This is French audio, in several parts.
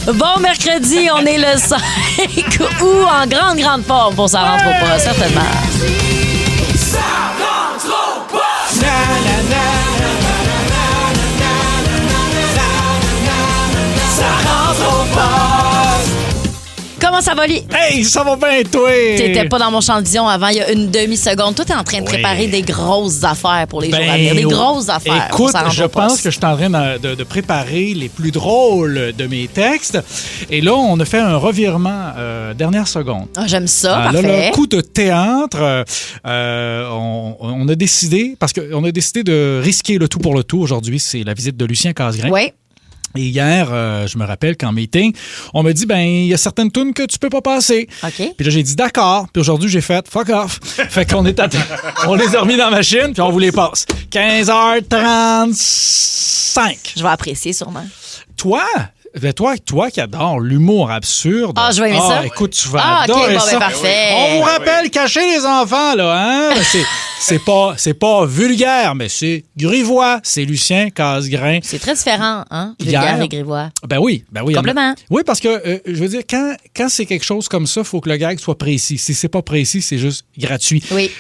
Bon mercredi, on est le 5 août en grande forme pour Ça rentre au pas, certainement. Ça rentre au poste. Ça rentre au poste. Comment ça va, Lee? Hey, ça va bien, toi? T'étais pas dans mon champ de vision avant il y a une demi-seconde. Toi, t'es en train de préparer des grosses affaires pour les jours à venir. Des grosses affaires. Écoute, je pense que je suis en train de préparer les plus drôles de mes textes. Et là, on a fait un revirement dernière seconde. Ah, j'aime ça, Là, parfait. le coup de théâtre, on a décidé, parce qu'on a décidé de risquer le tout pour le tout. Aujourd'hui, c'est la visite de Lucien Casgrain. Oui. Et hier, je me rappelle qu'en meeting, on m'a dit, il y a certaines tunes que tu peux pas passer. OK. Puis là, j'ai dit d'accord. Puis aujourd'hui, j'ai fait fuck off. Fait qu'on est on les a remis dans la machine, puis on vous les passe. 15h35. Je vais apprécier sûrement. Toi qui adore l'humour absurde. Ah, je vais aimer ça. Écoute, tu vas Ah, OK, adorer bon, ça. ben, parfait. On vous rappelle, cacher les enfants, là, hein? C'est pas vulgaire, mais c'est grivois. C'est Lucien Casgrain. C'est très différent, hein? Hier. Vulgaire et grivois. Ben oui. Complètement. Oui, parce que, je veux dire, quand c'est quelque chose comme ça, il faut que le gag soit précis. Si c'est pas précis, c'est juste gratuit. Oui.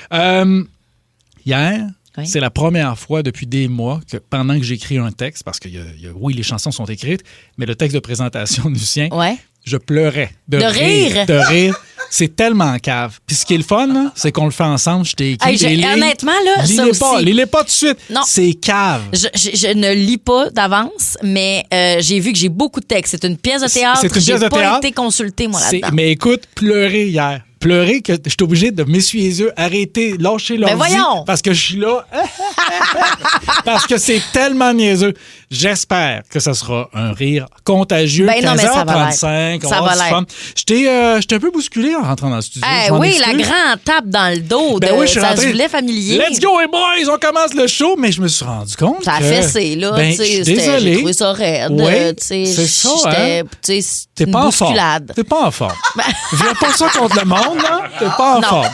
Hier, Oui. c'est la première fois depuis des mois que pendant que j'écris un texte, parce que oui, les chansons sont écrites, mais le texte de présentation de Lucien, Ouais. je pleurais. De rire? De rire. C'est tellement cave. Puis ce qui est le fun, là, c'est qu'on le fait ensemble. Je t'ai écrit des lignes. Honnêtement, là, ça aussi. Lis-les pas tout de suite. Non. C'est cave. Je ne lis pas d'avance, mais j'ai vu que j'ai beaucoup de textes. C'est une pièce de théâtre. C'est une pièce de J'ai pas théâtre. été consultée, moi, là-dedans. Mais écoute, pleurer hier. Pleurer que je suis obligé de m'essuyer les yeux, arrêter, lâcher l'ordi. voyons! Parce que je suis là. Parce que c'est tellement niaiseux. J'espère que ça sera un rire contagieux. Ben non, mais ça va 15h35, l'être. Ça va l'être. Je t'ai un peu bousculé en rentrant dans le studio. Je m'en Oui, excuse. la grande tape dans le dos. Ben oui, je suis ça rentré. se voulait familier. Let's go, les boys! On commence le show, mais je me suis rendu compte Ça a que... fessé, là. Ben, tu sais, je suis j'ai désolé. trouvé ça raide. Oui, tu sais, c'est ça, j'étais- hein? tu sais, T'es une pas en forme. bousculade. T'es pas en forme. Je viens pas ça contre le monde, là. T'es pas en Non. forme.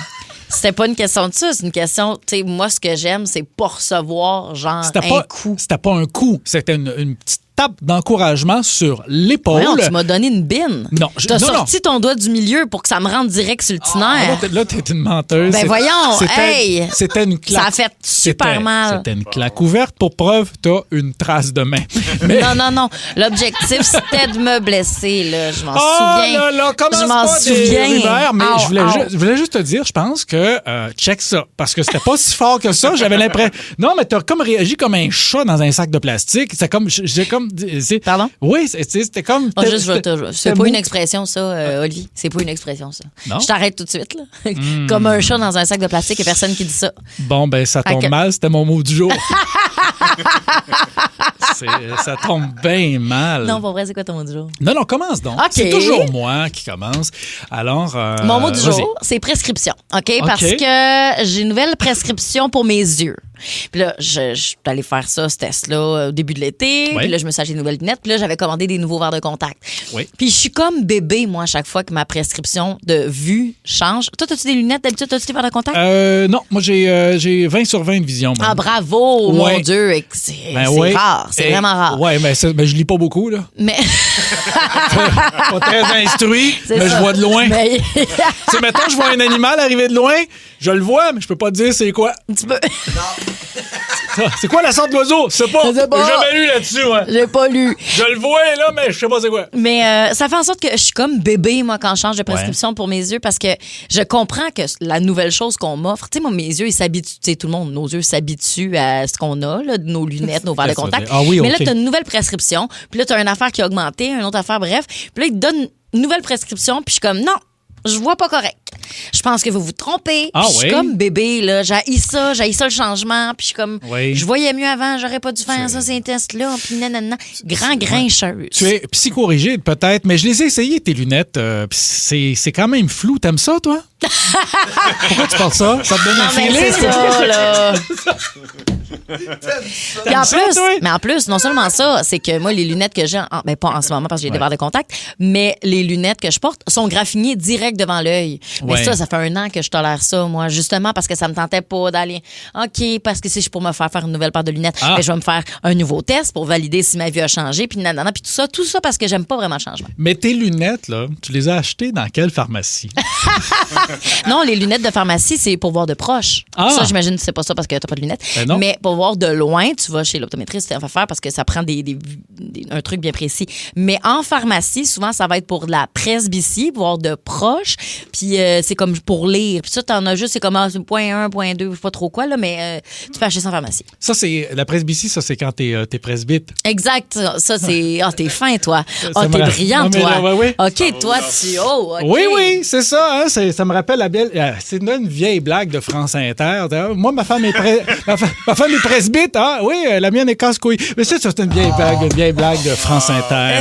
C'était pas une question de ça, c'est une question, tu sais, moi, ce que j'aime, c'est pas recevoir, genre, un coup. C'était pas un coup. C'était une petite tape d'encouragement sur l'épaule. Voyons, tu m'as donné une bine. Non, T'as sorti ton doigt du milieu pour que ça me rende direct sur le tinaire. Là, t'es une menteuse. Ben voyons, hey! C'était une claque. Ça a fait super mal. C'était une claque ouverte. Pour preuve, t'as une trace de main. Non. L'objectif, c'était de me blesser, là. Je m'en Oh souviens. là, commence Je m'en pas des souviens. rumeurs, mais Au, je voulais juste te dire, je pense que check ça, parce que c'était pas si fort que ça. J'avais l'impression. Non, mais t'as comme réagi comme un chat dans un sac de plastique. C'est comme, Pardon? Oui, c'était comme. Oh, juste, c'est c'était pas mou. une expression, ça, Oli. C'est pas une expression, ça. Non? Je t'arrête tout de suite, là. Comme un chat dans un sac de plastique, il n'y a personne qui dit ça. Bon, ben, ça tombe Ok. mal, c'était mon mot du jour. Ça tombe bien mal. Non, pour vrai, c'est quoi ton mot du jour? Non, commence donc. OK. C'est toujours moi qui commence. Alors. Mon mot du vas-y. jour, c'est prescription. OK? Parce que j'ai une nouvelle prescription pour mes yeux. Puis là, je suis allée faire ça, ce test-là, au début de l'été. Oui. Puis là, je me suis acheté des nouvelles lunettes. Puis là, j'avais commandé des nouveaux verres de contact. Oui. Puis je suis comme bébé, moi, à chaque fois que ma prescription de vue change. Toi, as-tu des lunettes d'habitude? As-tu des verres de contact? Non, moi, j'ai 20 sur 20 de vision. moi. Ah, bravo, Ouais. mon Dieu. C'est ouais. rare. C'est Et- vraiment rare. Ouais, mais je lis pas beaucoup, là. Mais. Pas très instruit, C'est mais ça. je vois de loin. Mais- Tu sais, mettons, je vois un animal arriver de loin, je le vois, mais je peux pas te dire c'est quoi. Tu peux. C'est quoi la sorte d'oiseau? Je sais pas. Je sais pas. J'ai jamais lu là-dessus, ouais. J'ai pas lu. Je le vois, là, mais je sais pas c'est quoi. Mais ça fait en sorte que je suis comme bébé, moi, quand je change de prescription pour mes yeux, parce que je comprends que la nouvelle chose qu'on m'offre, tu sais, moi, mes yeux, ils s'habituent, tu sais, tout le monde, nos yeux s'habituent à ce qu'on a, là, nos lunettes, nos verres de contact. Ah oui, mais là, OK. tu as une nouvelle prescription, puis là, tu as une affaire qui a augmenté, une autre affaire, bref. Puis là, ils te donnent une nouvelle prescription, puis je suis comme, non, je vois pas correct. Je pense que vous vous trompez. Ah Puis je suis oui? comme bébé, là. J'haïs ça le changement. Puis je suis comme, Oui. je voyais mieux avant, j'aurais pas dû faire ça, ces tests-là. Puis nanana. Grand grincheuse. Tu es psychorigide, peut-être, mais je les ai essayées, tes lunettes. Puis c'est quand même flou. T'aimes ça, toi? Pourquoi tu portes ça? Ça te donne un Non, mais feeling? c'est ça, là. Puis en ça, plus, toi? mais en plus, non seulement ça, c'est que moi, les lunettes que j'ai, ben pas en ce moment parce que j'ai des verres de contact, mais les lunettes que je porte sont graffinées direct devant l'œil. Mais Ouais. ça fait 1 an que je tolère ça, moi, justement parce que ça me tentait pas d'aller, OK, parce que si je pour me faire une nouvelle paire de lunettes, Ah. ben, je vais me faire un nouveau test pour valider si ma vie a changé, puis nanana, puis tout ça parce que j'aime pas vraiment le changement. Mais tes lunettes, là, tu les as achetées dans quelle pharmacie? Non, les lunettes de pharmacie, c'est pour voir de proche. Ah. Ça, j'imagine que c'est pas ça parce que t'as pas de lunettes. Ben non. Mais pour voir de loin, tu vas chez l'optométriste, ça va faire parce que ça prend un truc bien précis. Mais en pharmacie, souvent, ça va être pour de la presbytie, pour voir de proche. Puis c'est comme pour lire. Puis ça, t'en as juste, c'est comme point 1, point 2, je sais pas trop quoi, là, mais tu peux acheter ça en pharmacie. Ça, c'est la presbytie, ça, c'est quand t'es presbyte. Exact. Ça, c'est. Ah, t'es fin, toi. Ça Ah, me t'es ra- brillant, Non, mais toi. là, ouais. OK, toi, tu. Oh, OK. Oui, c'est ça. Hein, ça me rappelle la belle. C'est une vieille blague de France Inter. Moi, ma femme est ma femme est presbyte. Ah, oui, la mienne est casse-couille. Mais c'est une vieille blague de France Inter.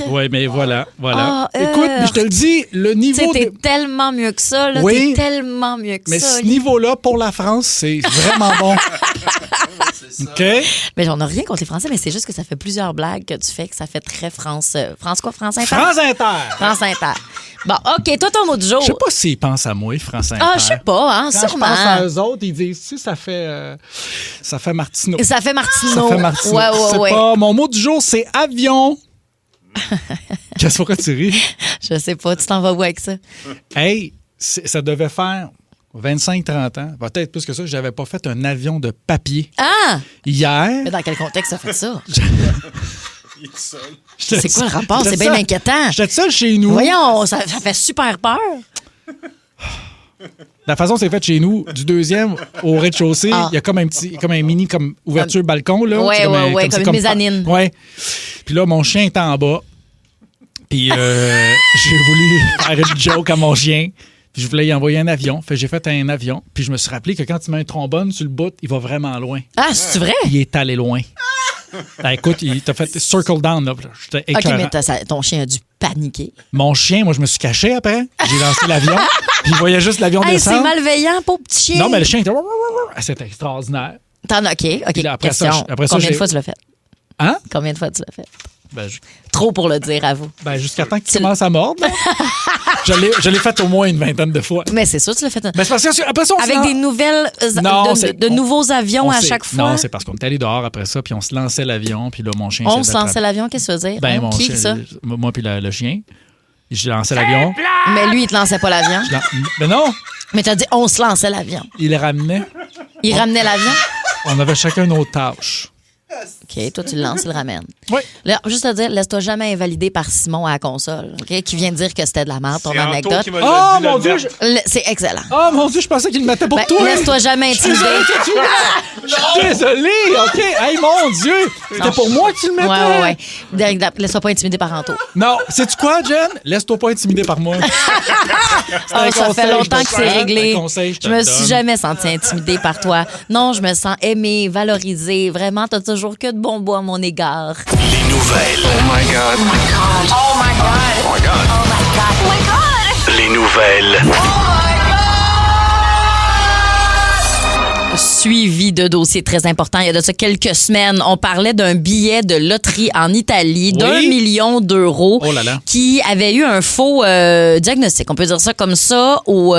Oui, mais voilà. Ah, Écoute, je te le dis, le Tu sais, niveau. t'es tellement mieux que ça, là. Oui. T'es tellement mieux que Mais ça. ce niveau-là, pour la France, c'est vraiment bon. OK? Mais j'en ai rien contre les Français, mais c'est juste que ça fait plusieurs blagues que tu fais, que ça fait très France. France quoi? France Inter? France Inter. France Inter. Bon, OK, toi, ton mot du jour. Je sais pas s'ils pensent à moi, France Inter. Ah, je sais pas, hein, Quand je sûrement. pense à eux autres, ils disent, si ça fait Martineau. Ça fait Martineau. Ça fait Martineau. Ouais, C'est ouais. pas... Mon mot du jour, c'est avion. Qu'est-ce pourquoi tu ris? Je sais pas, tu t'en vas où avec ça? Hey, ça devait faire 25-30 ans, peut-être plus que ça, j'avais pas fait un avion de papier. Ah! Hier, Mais dans quel contexte ça fait ça? j'étais- C'est quoi le rapport? C'est j'étais bien seul- inquiétant. J'étais seul chez nous. Voyons, ça fait super peur. La façon c'est fait chez nous, du deuxième au rez-de-chaussée, il Ah. y a comme un mini comme ouverture balcon là. Ouais, C'est ouais, c'est comme une mezzanine. Ouais. Puis là, mon chien est en bas. Puis j'ai voulu faire une joke à mon chien. Puis je voulais y envoyer un avion. Fait que j'ai fait un avion. Puis je me suis rappelé que quand tu mets un trombone sur le bout, il va vraiment loin. Ah, c'est vrai? Il est allé loin. Ben, écoute, il t'a fait circle down. Là. J'étais OK, écœurant. mais ton chien a dû paniquer. Mon chien, moi, je me suis caché après. J'ai lancé l'avion. Puis il voyait juste l'avion Hey, c'est descendre. malveillant, pauvre petit chien. Non, mais le chien était... C'était extraordinaire. OK. Puis là, après ça, Question. après ça, Combien de j'ai- fois tu l'as fait? Hein? Combien de fois tu l'as fait? Ben, Trop pour le dire à vous. jusqu'à temps qu'il Tu- commence à mordre. là. Je l'ai fait au moins une vingtaine de fois. Mais c'est sûr, tu l'as fait. Ben, c'est parce que après ça, on se Avec lance- des nouvelles. Non, de c'est- nouveaux avions on à s'est- chaque fois. Non, c'est parce qu'on est allé dehors après ça, puis on se lançait l'avion, puis là, mon chien On s'est se lançait attrapé. l'avion, qu'est-ce que ça veut dire? Ben, Hein? mon Qui, chien, ça? moi puis le chien. J'ai lancé l'avion. Mais lui, il te lançait pas l'avion. Ben non, Mais t'as dit, on se lançait l'avion. il le ramenait. Il ramenait l'avion. On avait chacun nos tâches. OK, toi, tu le lances, il le ramène. Oui. Là, juste à dire, laisse-toi jamais invalider par Simon à la console, OK? Qui vient de dire que c'était de la merde, ton C'est Anto anecdote. qui m'a Oh dit mon le Dieu! net. C'est excellent. Oh mon Dieu, je pensais qu'il le mettait pour Ben, toi. laisse-toi jamais Je suis intimider. désolé, je suis désolé, OK. Hey, mon Dieu! C'était pour moi que tu le mettais. Ouais. Derek, laisse-toi pas intimider par Anto. Non, sais-tu quoi, Jen? Laisse-toi pas intimider par moi. Ah, ça fait longtemps que c'est réglé. Un conseil, Je me suis jamais sentie intimidée par toi. Non, je me sens aimée, valorisée. Vraiment, t'as toujours que de bons mots à mon égard. Les nouvelles. Oh my God. Oh my God. Oh my God. Oh my God. Oh my God. Oh my God. Les nouvelles. Suivi de dossiers très importants. Il y a de ça quelques semaines, on parlait d'un billet de loterie en Italie d'1 million d'euros Oh là là. qui avait eu un faux diagnostic. On peut dire ça comme ça au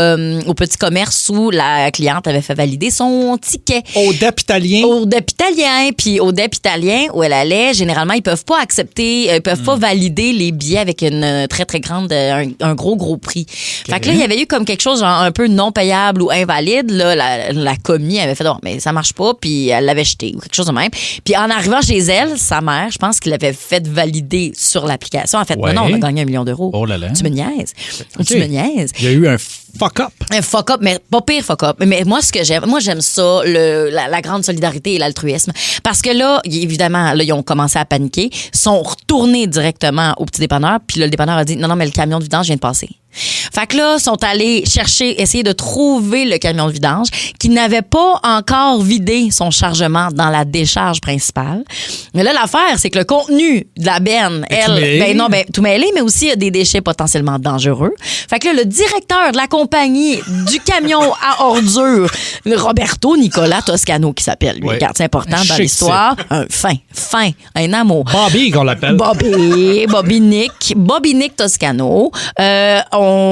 petit commerce où la cliente avait fait valider son ticket. Au DEP italien. Au DEP italien, puis au DEP italien où elle allait, généralement, ils peuvent pas accepter, ils peuvent pas valider les billets avec une très, très grande, un gros prix. Fait que là, il y avait eu comme quelque chose genre un peu non payable ou invalide. Là, la commis avait fait, non, mais ça marche pas, puis elle l'avait jeté ou quelque chose de même. Puis en arrivant chez elle, sa mère, je pense qu'il l'avait fait valider sur l'application. En fait, Ouais. non, on a gagné 1 million d'euros. Oh là là. Tu me niaises. OK. Tu me niaises. Il y a eu un fuck-up. Un fuck-up, mais pas pire fuck-up. Mais moi, ce que j'aime, j'aime ça, la grande solidarité et l'altruisme. Parce que là, évidemment, là, ils ont commencé à paniquer, sont retournés directement au petit dépanneur, puis là, le dépanneur a dit, non, mais le camion de vidange vient de passer. Fait que là, sont allés essayer de trouver le camion de vidange qui n'avait pas encore vidé son chargement dans la décharge principale. Mais là, l'affaire, c'est que le contenu de la benne, tout mêlé, mais aussi il y a des déchets potentiellement dangereux. Fait que là, le directeur de la compagnie du camion à ordures, Roberto Nicolas Toscano, qui s'appelle, lui, regarde, c'est important dans l'histoire, un amour. Bobby, qu'on l'appelle. Bobby Nick Toscano,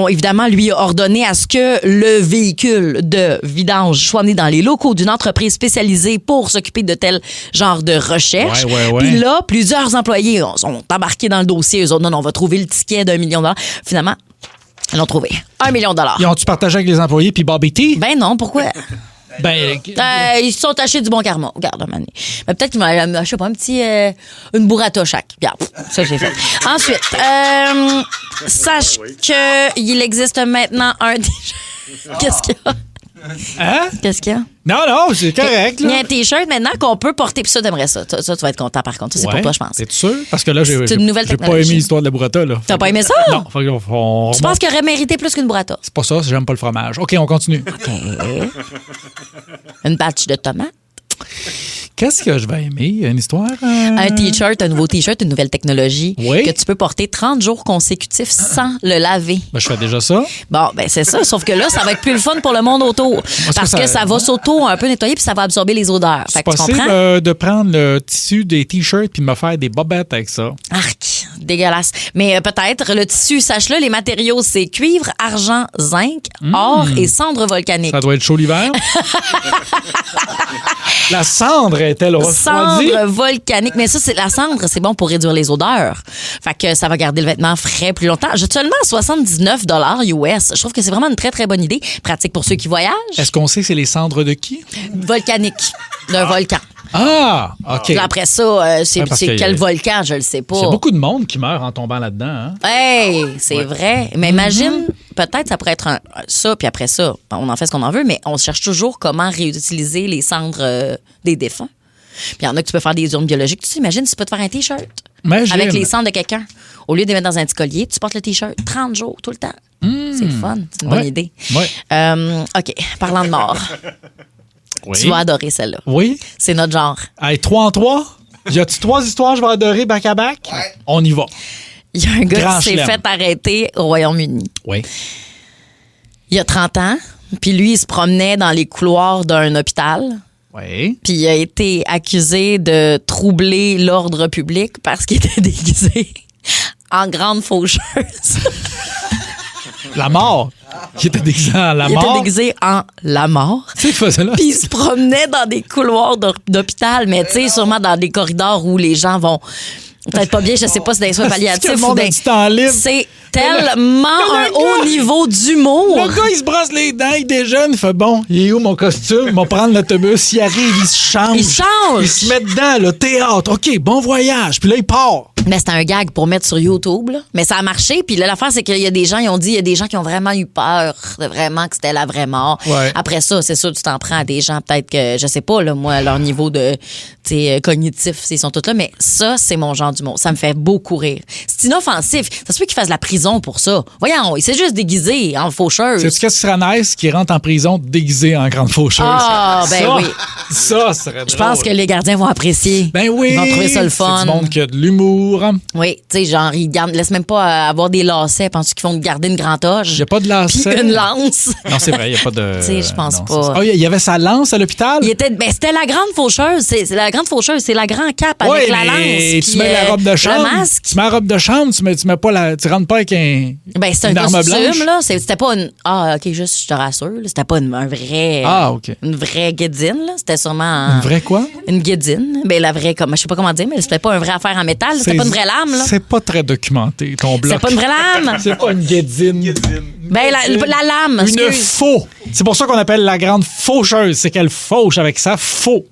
évidemment, lui a ordonné à ce que le véhicule de vidange soit amené dans les locaux d'une entreprise spécialisée pour s'occuper de tel genre de recherche. Ouais. Puis là, plusieurs employés sont embarqués dans le dossier. Eux autres, non, on va trouver le ticket d'1 million de dollars. Finalement, ils l'ont trouvé. 1 million de dollars. Ils ont-tu partagé avec les employés puis Bobby T? Ben non, pourquoi? Ils se sont tachés du bon karma. Regarde, un moment donné. Ben, peut-être qu'ils m'ont, je sais pas, une burrata chaque. Regarde, ça j'ai fait. Ensuite, sache qu'il existe maintenant un... Qu'est-ce qu'il y a? Hein? Qu'est-ce qu'il y a? Non, c'est correct. Il y a un T-shirt maintenant qu'on peut porter. Puis ça, t'aimerais ça. Ça, tu vas être content par contre. Ça, c'est pour toi, je pense. T'es sûr? Parce que là, j'ai une nouvelle pas technologie. aimé l'histoire de la burrata. Là. T'as pas aimé ça? Non. Tu penses qu'il aurait mérité plus qu'une burrata? C'est pas ça, j'aime pas le fromage. OK, on continue. OK. Une batch de tomates. Qu'est-ce que je vais aimer? Une histoire? Un T-shirt, un nouveau T-shirt, une nouvelle technologie Oui. que tu peux porter 30 jours consécutifs sans le laver. Ben, je fais déjà ça. Bon, ben c'est ça. Sauf que là, ça va être plus le fun pour le monde autour. Parce que ça va s'auto un peu nettoyer puis ça va absorber les odeurs. Fait C'est que tu possible comprends? de prendre le tissu des T-shirts puis de me faire des bobettes avec ça. Arc, dégueulasse. Mais peut-être, le tissu, sache-le, les matériaux, c'est cuivre, argent, zinc, or et cendre volcanique. Ça doit être chaud l'hiver. La cendre est-elle refroidie? Cendre volcanique. Mais ça, c'est la cendre, c'est bon pour réduire les odeurs. Fait que ça va garder le vêtement frais plus longtemps. J'ai seulement 79 US. Je trouve que c'est vraiment une très, très bonne idée. Pratique pour ceux qui voyagent. Est-ce qu'on sait c'est les cendres de qui? Volcanique. D'un volcan. Ah, OK. Puis après ça, c'est parce que quel volcan, je le sais pas. Il y a beaucoup de monde qui meurt en tombant là-dedans. Hein? Hey, c'est vrai. Mais imagine, peut-être ça pourrait être ça, puis après ça, on en fait ce qu'on en veut, mais on cherche toujours comment réutiliser les cendres des défunts. Puis il y en a que tu peux faire des urnes biologiques. Tu t'imagines si tu peux te faire un T-shirt avec les cendres de quelqu'un. Au lieu de les mettre dans un petit collier, tu portes le T-shirt 30 jours, tout le temps. C'est le fun. C'est une bonne idée. Ouais. OK, parlant de mort. Oui. Tu vas adorer celle-là. Oui. C'est notre genre. Hey, 3 en 3? Y a-tu 3 histoires que je vais adorer back-à-back? Ouais. On y va. Il y a un gars Grand qui s'est chelem. fait arrêter au Royaume-Uni. Oui. Il y a 30 ans. Puis lui, il se promenait dans les couloirs d'un hôpital. Oui. Puis il a été accusé de troubler l'ordre public parce qu'il était déguisé en grande faucheuse. La mort. Il était déguisé en la Il mort. était déguisé en la mort. Tu sais, il faisait là. Puis il se promenait dans des couloirs d'hôpital, mais tu sais, sûrement dans des corridors où les gens vont peut-être pas bien, je sais pas si c'est des soins palliatifs le ou monde a du temps libre. C'est tellement un le haut gars- niveau d'humour. Le gars, il se brosse les dents, il déjeune, il fait bon, il est où mon costume? Il va prendre l'autobus, il arrive, il se change. Il change. Il se met dedans, le théâtre. OK, bon voyage. Puis là, il part. Mais c'était un gag pour mettre sur YouTube, là. Mais ça a marché. Puis là, l'affaire, c'est qu'il y a des gens, ils ont dit, il y a des gens qui ont vraiment eu peur de vraiment que c'était la vraie mort. Ouais. Après ça, c'est sûr, tu t'en prends à des gens, peut-être que, je sais pas, là, moi, leur niveau de, tu sais, cognitif, ils sont tous là. Mais ça, c'est mon genre d'humour. Ça me fait beaucoup rire. C'est inoffensif. Ça se peut qu'ils fassent la prison pour ça. Voyons, il s'est juste déguisé en faucheuse. Sais-tu qu'est-ce qui serait nice? Qui rentre en prison déguisé en grande faucheuse. Ah, ben Ça, oui. Ça serait drôle. Je pense que les gardiens vont apprécier. Ben oui. Ils vont trouver ça le fun. C'est du monde qui a de l'humour. Oui, tu sais, genre, ils laissent même pas avoir des lacets. Penses-tu qu'ils vont garder une grande toge? Il n'y a pas de Puis lacet. une lance. Non, c'est vrai, il n'y a pas de. Tu sais, je pense non, pas. c'est ça. Ah, il y avait sa lance à l'hôpital? C'était la grande faucheuse. C'est la grande faucheuse. C'est la grande cape avec Oui, la lance. mais tu puis, mets la robe de chambre. Le masque. Tu mets la robe de chambre, tu mets pas tu rentres pas avec Ben, c'est une un arme costume, blanche. là. C'était pas une. Ah, OK, juste, je te rassure. là. C'était pas un vrai. Ah, OK. Une vraie guédine, là. C'était sûrement. Une vraie quoi? Une guédine. Ben, la vraie, comme, je sais pas comment dire, mais c'était pas un vrai affaire en métal. C'était pas une vraie lame, là. C'est pas très documenté, ton bloc. C'est pas une vraie lame. C'est pas une guédine. Ben, la lame. Une excuse. faux. C'est pour ça qu'on appelle la grande faucheuse. C'est qu'elle fauche avec sa faux.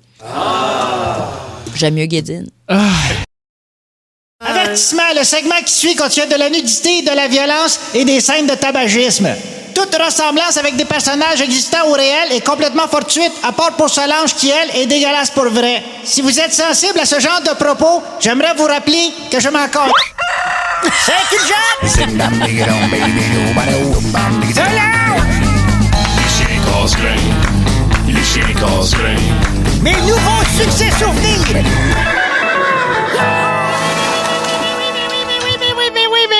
J'aime mieux guédine. Avertissement, le segment qui suit contient de la nudité, de la violence et des scènes de tabagisme. Toute ressemblance avec des personnages existants ou réels est complètement fortuite, à part pour Solange qui, elle, est dégueulasse pour vrai. Si vous êtes sensible à ce genre de propos, j'aimerais vous rappeler que je m'en compte. C'est une jeune! Les chiens casse-grain. Mes nouveaux succès souvenirs!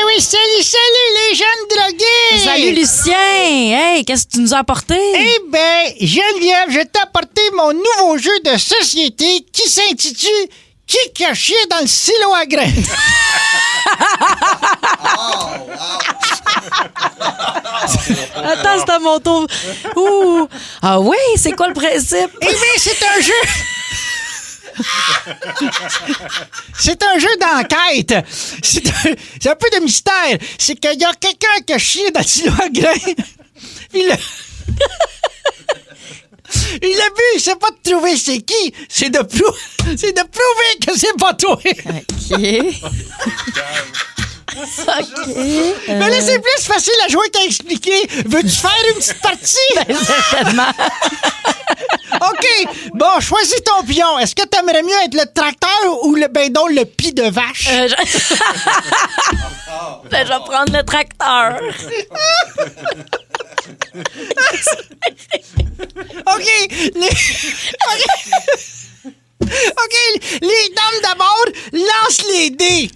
Oui, salut les jeunes drogués! Salut, Lucien! Hey, qu'est-ce que tu nous as apporté? Eh ben, Geneviève, je t'ai apporté mon nouveau jeu de société qui s'intitule « Qui caché dans le silo à grains? » Attends, c'est à mon tour. Ouh! Ah oui, c'est quoi le principe? Eh bien, c'est un jeu... C'est un jeu d'enquête. C'est un peu de mystère. C'est qu'il y a quelqu'un qui a chié dans le silo à grains. Puis le but, c'est pas de trouver c'est qui, c'est de prouver que c'est pas toi. OK. OK. Mais là, c'est plus facile à jouer qu'à expliquer. Veux-tu faire une petite partie? Certainement. OK. Bon, choisis ton pion. Est-ce que t'aimerais mieux être le tracteur ou le pis de vache? Ben, je vais prendre le tracteur. OK. OK. Les dames d'abord, lance les dés.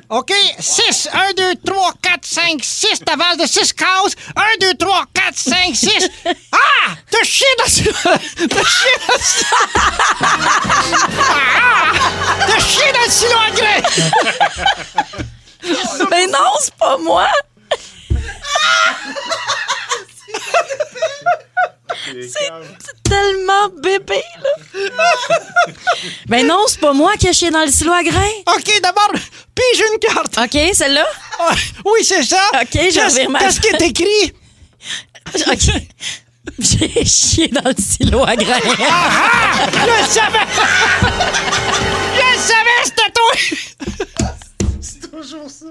OK? 6. 1, 2, 3, 4, 5, 6. T'avances de 6 cases. 1, 2, 3, 4, 5, 6. Ah! T'as chié dans le silo. T'as chié dans le silo à grains. Mais non, c'est pas moi. C'est tellement bébé, là. Ben non, c'est pas moi qui ai chié dans le silo à grains. OK, d'abord, pige une carte. OK, celle-là? Ah, oui, c'est ça. OK, je revire ma Qu'est-ce qui est écrit? OK. J'ai chié dans le silo à grains. Je le savais! Je le savais, c'était toi! C'est toujours ça.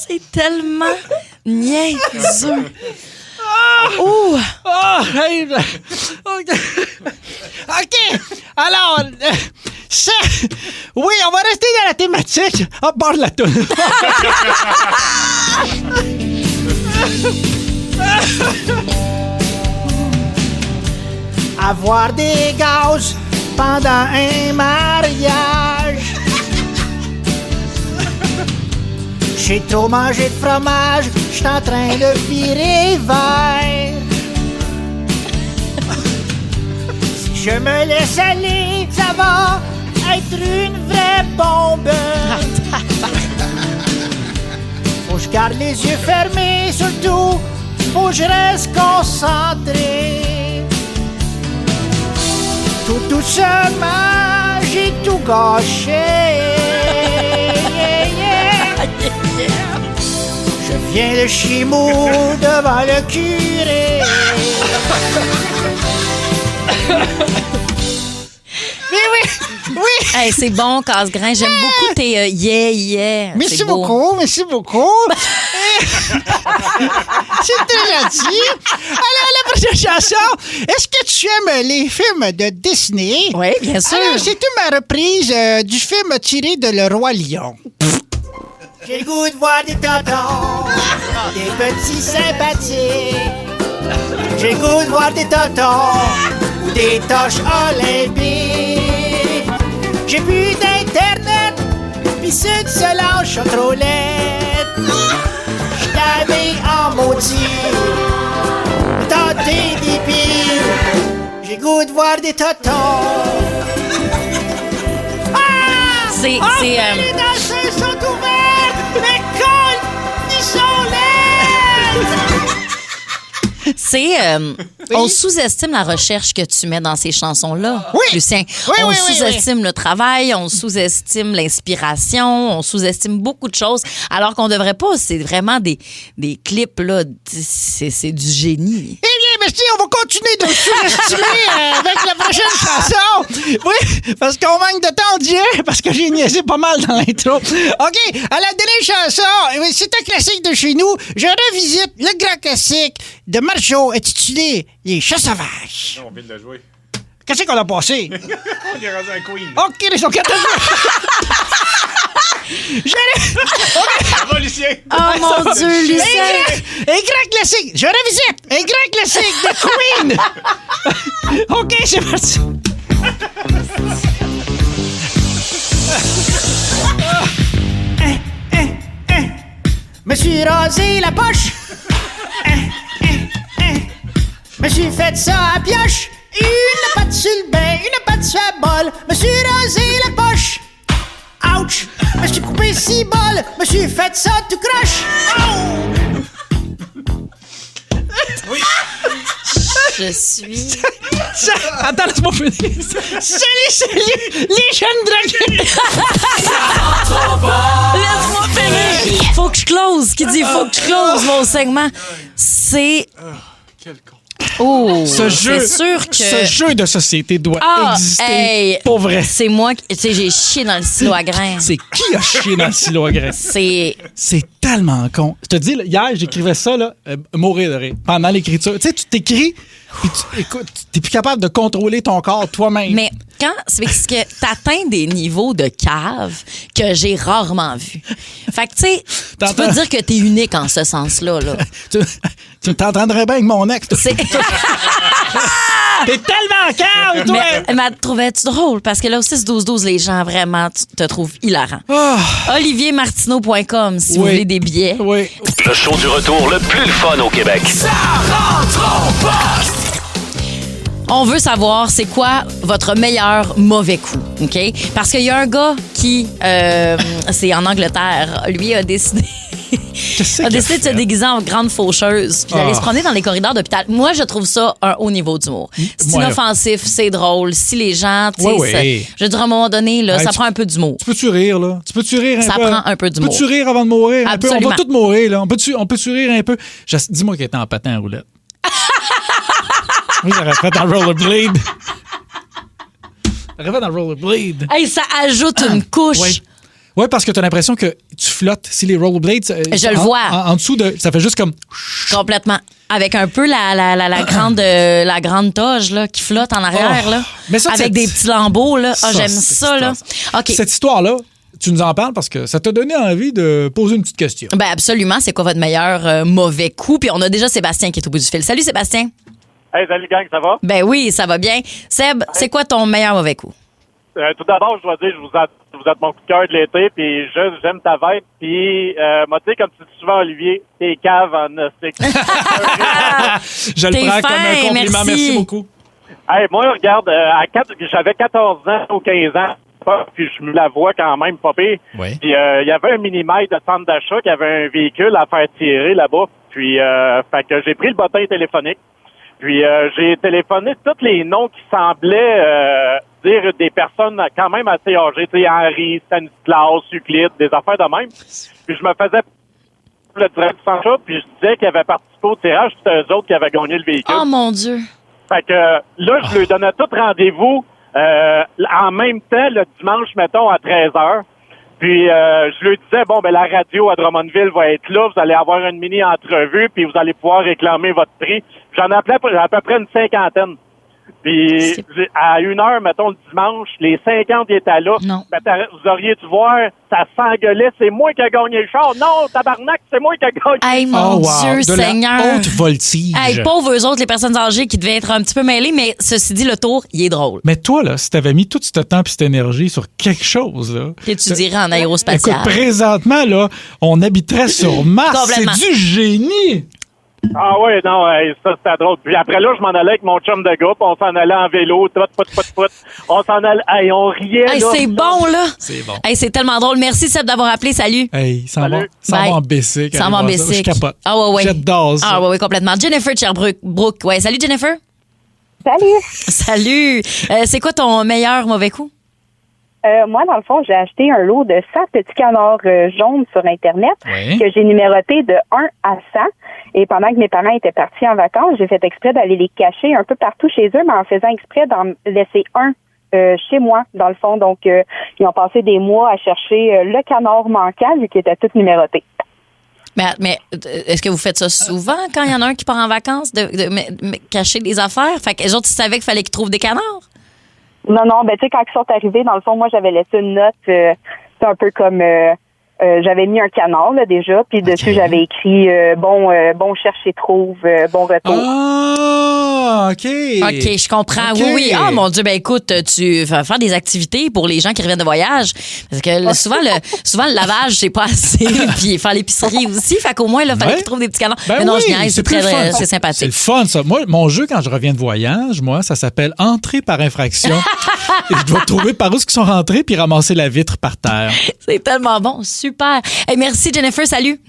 C'est tellement niaiseux. Ouh! Oh, hey, OK. OK. Alors, ça... Oui, on va rester dans la thématique. À part la toune. Avoir des gaz pendant un mariage. J'ai trop mangé de fromage, j'suis en train de virer vert. Si je me laisse aller, ça va être une vraie bombe. Faut que je garde les yeux fermés, surtout, faut que je reste concentré. Tout doucement, j'ai tout gâché. Je viens de Chimou devant le curé. Oui. Hey, c'est bon, casse-grain. J'aime beaucoup tes yeah. Merci C'est beau. beaucoup. C'est très gentil. Alors, la prochaine chanson, est-ce que tu aimes les films de Disney? Oui, bien sûr. Alors, c'est une reprise du film tiré de Le Roi Lion. J'ai le goût de voir des tontons, des petits sympathiques. J'ai le goût de voir des tontons ou des torches olympiques. J'ai plus d'internet, pis ceux de Solange sont trop laides. J'suis lavé en maudit, tenter des piles. J'ai le goût de voir des tontons. C'est les danseurs sont ouverts, mais colle, ils sont laides! C'est on sous-estime la recherche que tu mets dans ces chansons-là, Oui. Lucien. Oui, on oui, sous-estime le travail, on sous-estime l'inspiration, on sous-estime beaucoup de choses, alors qu'on devrait pas. C'est vraiment des clips là, c'est du génie. Eh bien, merci, on va continuer de sous-estimer avec la prochaine chanson. Oui, parce qu'on manque de temps, Dieu, parce que j'ai niaisé pas mal dans l'intro. OK, à la dernière chanson, c'est un classique de chez nous. Je revisite le grand classique de Marjo intitulé Les Chats sauvages. On vient de le jouer. Qu'est-ce qu'on a passé? On est rendu à Queen. OK, les sont 14. Ça va, Lucien? Oh mon Dieu, Lucien! Un grand classique. Je revisite. Un grand classique de Queen. OK, c'est parti. Me suis rasé la poche. Me suis fait ça à pioche. Une patte sur le bain, une patte sur la bol. Me suis rasé la poche. Ouch! Me suis coupé 6 bols. Me suis fait ça tout croche. Je suis... Attends, laisse-moi finir. Salut, les jeunes dragons. Laisse-moi finir! Faut que je close. Qui dit faut que je close mon segment? C'est... Quel con. Oh! Ce c'est sûr que... jeu de société doit exister. Hey, pour vrai. C'est moi qui... Tu sais, j'ai chié dans le silo à grains. C'est qui a chié dans le silo à grains? C'est tellement con. Je te dis, là, hier, j'écrivais ça, là, mourir de rire, pendant l'écriture. Tu sais, tu t'écris, puis t'es plus capable de contrôler ton corps toi-même. Mais c'est parce que t'atteins des niveaux de cave que j'ai rarement vus. Fait que, tu sais, tu peux dire que t'es unique en ce sens-là. Là. Tu t'entendrais bien avec mon ex. C'est... T'es tellement calme, toi! Mais trouvais-tu drôle? Parce que là, au 6-12-12, les gens vraiment te trouvent hilarant. OlivierMartineau.com si vous voulez des billets. Oui. Le show du retour le plus le fun au Québec. Ça rentre au poste. On veut savoir c'est quoi votre meilleur mauvais coup, OK? Parce qu'il y a un gars qui, c'est en Angleterre, lui a décidé... a décidé de se déguiser en grande faucheuse puis d'aller se promener dans les corridors d'hôpital. Moi, je trouve ça un haut niveau d'humour. C'est inoffensif, c'est drôle. Si les gens, tu sais, je veux dire, à un moment donné, là, ça prend un peu d'humour. Tu peux-tu rire, là? Tu peux-tu rire un peu? Ça prend un peu d'humour. Peux-tu rire avant de mourir? Un peu? Absolument. On va tous mourir, là. On peut-tu rire un peu? Dis-moi qu'il était en patin à roulette. Oui, j'aurais fait dans le rollerblade. J'aurais fait dans le rollerblade. Hey, ça ajoute une couche. Oui, parce que tu as l'impression que tu flottes. Si les rollerblades... Je le vois. En dessous, ça fait juste comme... Complètement. Avec un peu la grande toge là, qui flotte en arrière. Là, mais ça, avec des petits lambeaux. Là. J'aime ça. Là. Okay. Cette histoire-là, tu nous en parles parce que ça t'a donné envie de poser une petite question. Ben absolument. C'est quoi votre meilleur mauvais coup? Puis on a déjà Sébastien qui est au bout du fil. Salut, Sébastien. Hey, salut gang, ça va? Ben oui, ça va bien. Seb, c'est quoi ton meilleur mauvais coup? Tout d'abord, je dois dire, vous êtes mon coup de cœur de l'été, puis j'aime ta vibe, puis moi, tu sais, comme tu dis souvent, Olivier, t'es cave en ostique. Je le prends comme un compliment. Merci beaucoup. Hey, moi, regarde, j'avais 14 ans ou 15 ans, puis je me la vois quand même pas pire. Oui. Puis il y avait un mini-mail de centre d'achat qui avait un véhicule à faire tirer là-bas, puis fait que j'ai pris le bottin téléphonique. Puis j'ai téléphoné tous les noms qui semblaient dire des personnes quand même assez âgées, tu sais, Henri, Stanislas, Euclide, des affaires de même. Puis je me faisais le direct du centre, puis je disais qu'ils avaient participé au tirage, puis c'était eux autres qui avaient gagné le véhicule. Oh mon Dieu! Fait que là, je lui donnais tout rendez-vous en même temps le dimanche, mettons, à 13h. Puis je lui disais, bon, ben la radio à Drummondville va être là, vous allez avoir une mini-entrevue, puis vous allez pouvoir réclamer votre prix. J'en appelais à peu près une 50aine. Puis à 1h, mettons, le dimanche, les 50 étaient là. Non. Ben, vous auriez dû voir, ça s'engueulait, c'est moi qui ai gagné le char. Non, tabarnak, c'est moi qui ai gagné. Hey, mon Dieu, de Seigneur. La haute voltige. Hey, pauvres eux autres, les personnes âgées qui devaient être un petit peu mêlées, mais ceci dit, le tour, il est drôle. Mais toi, là, si t'avais mis tout ce temps et cette énergie sur quelque chose, là... T'étudierais en aérospatial. Écoute, présentement, là, on habiterait sur Mars. C'est Complètement. du génie! Ah oui, non, ça c'était drôle. Puis après là, je m'en allais avec mon chum de gars, puis on s'en allait en vélo, tout. On s'en allait, on riait. Hey, là, c'est bon, là! C'est bon. Hey, c'est tellement drôle. Merci, Seb, d'avoir appelé. Salut! Hey, ça Salut. va Bye. en Bessic. Ça va en Je Bessic. capote. Ah ouais. J'adore ça. Ah ouais, complètement. Jennifer de Sherbrooke. Ouais, salut, Jennifer. Salut! Salut! C'est quoi ton meilleur mauvais coup? Moi, dans le fond, j'ai acheté un lot de 100 petits canards jaunes sur Internet Oui. que j'ai numéroté de 1 à 100. Et pendant que mes parents étaient partis en vacances, j'ai fait exprès d'aller les cacher un peu partout chez eux, mais en faisant exprès d'en laisser un chez moi, dans le fond. Donc, ils ont passé des mois à chercher le canard manquant, vu qu'il était tout numéroté. Mais est-ce que vous faites ça souvent quand il y en a un qui part en vacances, de cacher des affaires? Fait que les autres, ils savaient qu'il fallait qu'ils trouvent des canards? Non, tu sais, quand ils sont arrivés, dans le fond, moi, j'avais laissé une note, c'est un peu comme... j'avais mis un canard, là, déjà, puis dessus, j'avais écrit bon cherche et trouve, bon retour. Ah, OK. OK, je comprends. OK. Oui. Ah, mon Dieu, ben écoute, tu vas faire des activités pour les gens qui reviennent de voyage. Parce que souvent, le lavage, c'est pas assez. Puis faire l'épicerie aussi. Fait qu'au moins, il fallait qu'ils trouvent des petits canards. Ben mais non, oui, je niaise, c'est plus le fun. c'est sympathique. C'est le fun, ça. Moi, mon jeu, quand je reviens de voyage, ça s'appelle Entrer par infraction. Et je dois trouver par où ils sont rentrés puis ramasser la vitre par terre. C'est tellement bon. Super. Hey, merci, Jennifer. Salut.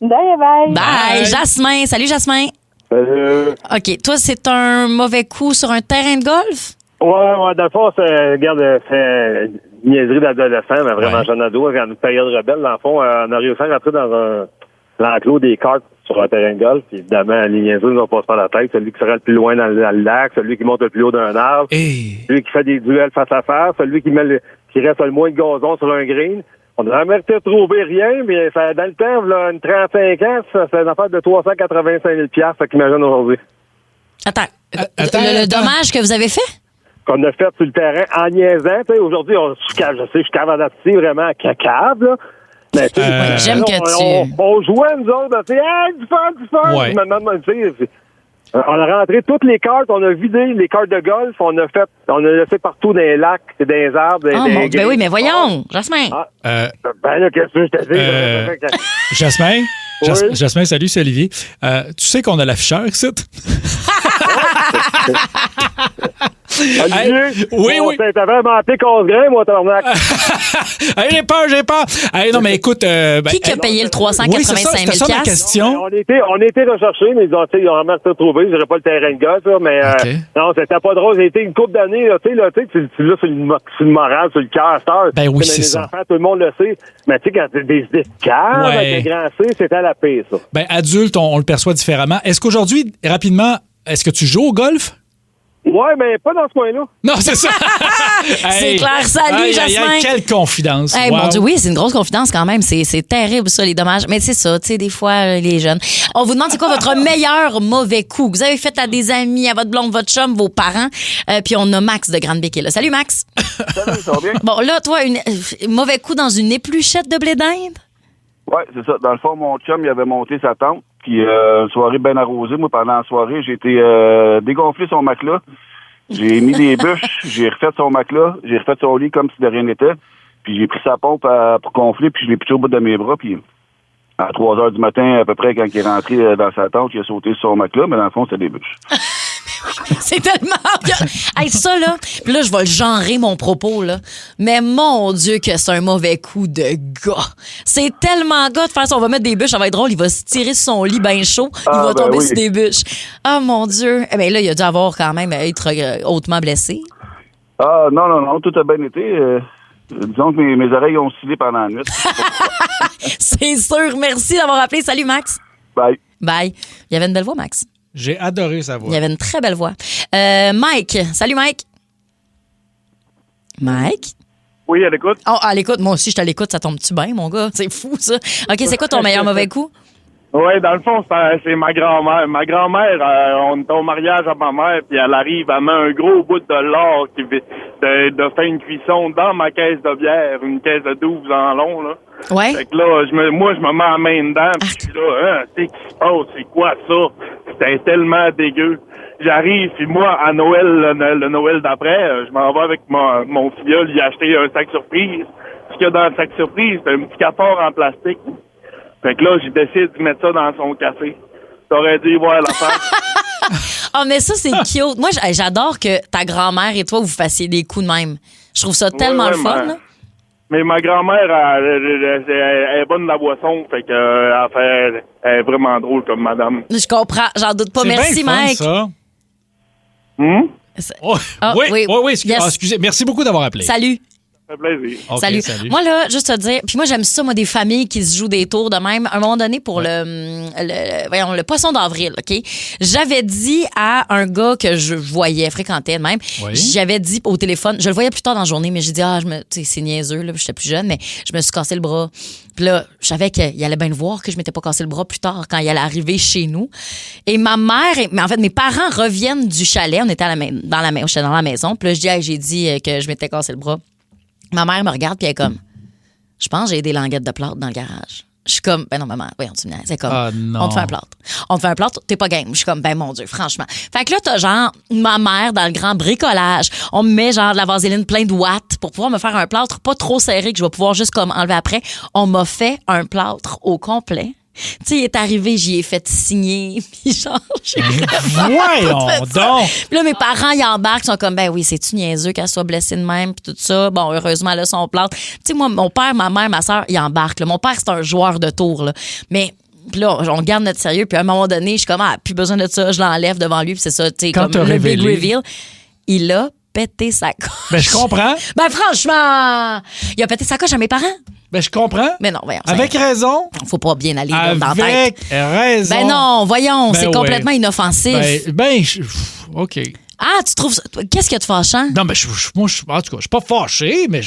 Bye. Bye. Jasmin. Salut, Jasmin. OK. Toi, c'est un mauvais coup sur un terrain de golf? Ouais, dans le fond, c'est une niaiserie d'adolescent, mais vraiment jeune ado, dans une période rebelle, dans le fond, on a réussi à rentrer dans l'enclos des cartes sur un terrain de golf. Puis évidemment, les niaiseux nous passent par la tête. Celui qui sera le plus loin dans le lac, celui qui monte le plus haut d'un arbre, celui qui fait des duels face à face, celui qui reste le moins de gazon sur un green. On n'a jamais été trouvé rien, mais ça, dans le temps, là, une 35 ans, c'est une affaire de 385 000 $. Fait qu'imagine aujourd'hui. Attends. Le dommage que vous avez fait? Qu'on a fait sur le terrain en niaisant. Tu sais, aujourd'hui, je suis capable vraiment cacable, là. Mais, j'aime que tu... On jouait, nous autres, tu sais, du fun. Ouais. On a rentré toutes les cartes, on a vidé les cartes de golf, on a laissé partout dans les lacs, dans les arbres, dans les ben oui, mais voyons, Jasmin. Ben là, qu'est-ce que je te dis? Jasmin? Oui. Jasmin, salut, c'est Olivier. Tu sais qu'on a l'afficheur ici? Olivier, oui. T'as vraiment appelé 11 grains, moi, tabarnak. Hey, j'ai peur. Hey, non, mais écoute... Qui a payé le 385 000 $? C'est ça ma question. On a été recherchés, mais ils ont vraiment retrouvé. Je dirais pas le terrain de golf, là, mais non, c'était pas drôle. J'ai été une couple d'années, tu sais, tu l'as sur le moral, sur le cœur, à cette heure. Ben oui, c'est les ça. enfants, tout le monde le sait. Mais tu sais, quand t'as des idées de cœur, avec un grand C, c'était à la paix, ça. Ben, adulte, on le perçoit différemment. Est-ce qu'aujourd'hui, rapidement, est-ce que tu joues au golf? Ouais, mais pas dans ce coin-là. Non, c'est ça. C'est clair. Salut, Jasmin. Quelle confidence. Hey, Wow. mon Dieu, oui, c'est une grosse confidence quand même. C'est terrible, ça, les dommages. Mais c'est ça, tu sais, des fois, les jeunes. On vous demande, c'est quoi votre meilleur mauvais coup que vous avez fait à des amis, à votre blonde, votre chum, vos parents. Puis on a Max de Grande-Bec là. Salut, Max. Salut, ça va bien? Bon, là, toi, mauvais coup dans une épluchette de blé d'Inde? Ouais, c'est ça. Dans le fond, mon chum, il avait monté sa tente. Puis, une soirée bien arrosée. Moi, pendant la soirée, j'ai été dégonfler son matelas. J'ai mis des bûches, j'ai refait son matelas, j'ai refait son lit comme si de rien n'était. Puis j'ai pris sa pompe pour gonfler, puis je l'ai pitché au bout de mes bras. Puis à 3 heures du matin, à peu près, quand il est rentré dans sa tente, il a sauté sur son matelas, mais dans le fond, c'était des bûches. C'est tellement... Hey, ça, là, puis là, je vais le genrer, mon propos, là. Mais mon Dieu que c'est un mauvais coup de gars. C'est tellement gars de faire ça. On va mettre des bûches, ça va être drôle. Il va se tirer sur son lit bien chaud. Il va tomber sur des bûches. Ah, mon Dieu. Eh bien, là, il a dû avoir quand même être hautement blessé. Ah, non, tout a bien été. Disons que mes oreilles ont oscillé pendant la nuit. C'est sûr. Merci d'avoir appelé. Salut, Max. Bye. Bye. Il y avait une belle voix, Max. J'ai adoré sa voix. Il y avait une très belle voix. Mike. Salut, Mike. Mike? Oui, à l'écoute. Oh, à l'écoute. Moi aussi, je suis à l'écoute. Ça tombe-tu bien, mon gars? C'est fou, ça. OK, c'est quoi ton meilleur mauvais coup? Oui, dans le fond, c'est ma grand-mère. Ma grand-mère, on était au mariage à ma mère, puis elle arrive, elle met un gros bout de lard de faire une cuisson dans ma caisse de bière, une caisse de 12 en long, là. Ouais. Fait que là, je me mets la main dedans, puis là, tu sais, qu'est-ce qui se passe? C'est quoi ça? C'était tellement dégueu. J'arrive, puis moi, à Noël, le Noël d'après, je m'en vais avec mon filleul, lui acheter un sac surprise. Ce qu'il y a dans le sac surprise, c'est un petit cafard en plastique. Fait que là, j'ai décidé de mettre ça dans son café. T'aurais dû voir l'affaire. Ah, mais ça, c'est cute. Moi, j'adore que ta grand-mère et toi, vous fassiez des coups de même. Je trouve ça tellement le fun, là. Mais ma grand-mère, elle est bonne de la boisson, fait que elle est vraiment drôle comme madame. Je comprends, j'en doute pas. C'est Merci, bien fun, Mike. ça. Hum? Oh, Ah, oui, oui. excusez. Yes. Excusez. Merci beaucoup d'avoir appelé. Salut. Ça fait plaisir. Okay, salut. Moi, là, juste te dire, puis moi, j'aime ça, moi, des familles qui se jouent des tours de même. À un moment donné, pour le poisson d'avril, OK? J'avais dit à un gars que je voyais, fréquentais de même, j'avais dit au téléphone, je le voyais plus tard dans la journée, mais j'ai dit, c'est niaiseux, là, j'étais plus jeune, mais je me suis cassé le bras. Puis là, je savais qu'il allait bien le voir que je m'étais pas cassé le bras plus tard quand il allait arriver chez nous. Et ma mère, en fait, mes parents reviennent du chalet. On était j'étais dans la maison. Puis là, j'ai dit que je m'étais cassé le bras. Ma mère me regarde, puis elle est comme, je pense que j'ai des languettes de plâtre dans le garage. Je suis comme, ben non, maman, voyons, tu me niaises. C'est comme, on te fait un plâtre. On te fait un plâtre, t'es pas game. Je suis comme, ben mon Dieu, franchement. Fait que là, t'as genre ma mère dans le grand bricolage. On me met genre de la vaseline plein de watts pour pouvoir me faire un plâtre pas trop serré que je vais pouvoir juste comme enlever après. On m'a fait un plâtre au complet. Tu sais, il est arrivé, j'y ai fait signer, puis genre, voyons donc! Puis là, mes parents, ils embarquent, ils sont comme, ben oui, c'est-tu niaiseux qu'elle soit blessée de même, puis tout ça. Bon, heureusement, elle a son plâtre. Tu sais, moi, mon père, ma mère, ma soeur, ils embarquent. Là. Mon père, c'est un joueur de tour, là. Mais puis là, on garde notre sérieux, puis à un moment donné, je suis comme, plus besoin de ça, je l'enlève devant lui, puis c'est ça, tu sais, comme le big reveal. Il a pété sa coche. Ben, je comprends. Ben, franchement, il a pété sa coche à mes parents. Ben, je comprends. Mais non, voyons. Avec raison. Faut pas bien aller dans la tête. Avec raison. Ben non, voyons, c'est complètement inoffensif. OK. Ah, tu trouves ça? Qu'est-ce qu'il y a de fâchant? Non, ben, moi, en tout cas, je suis pas fâché, mais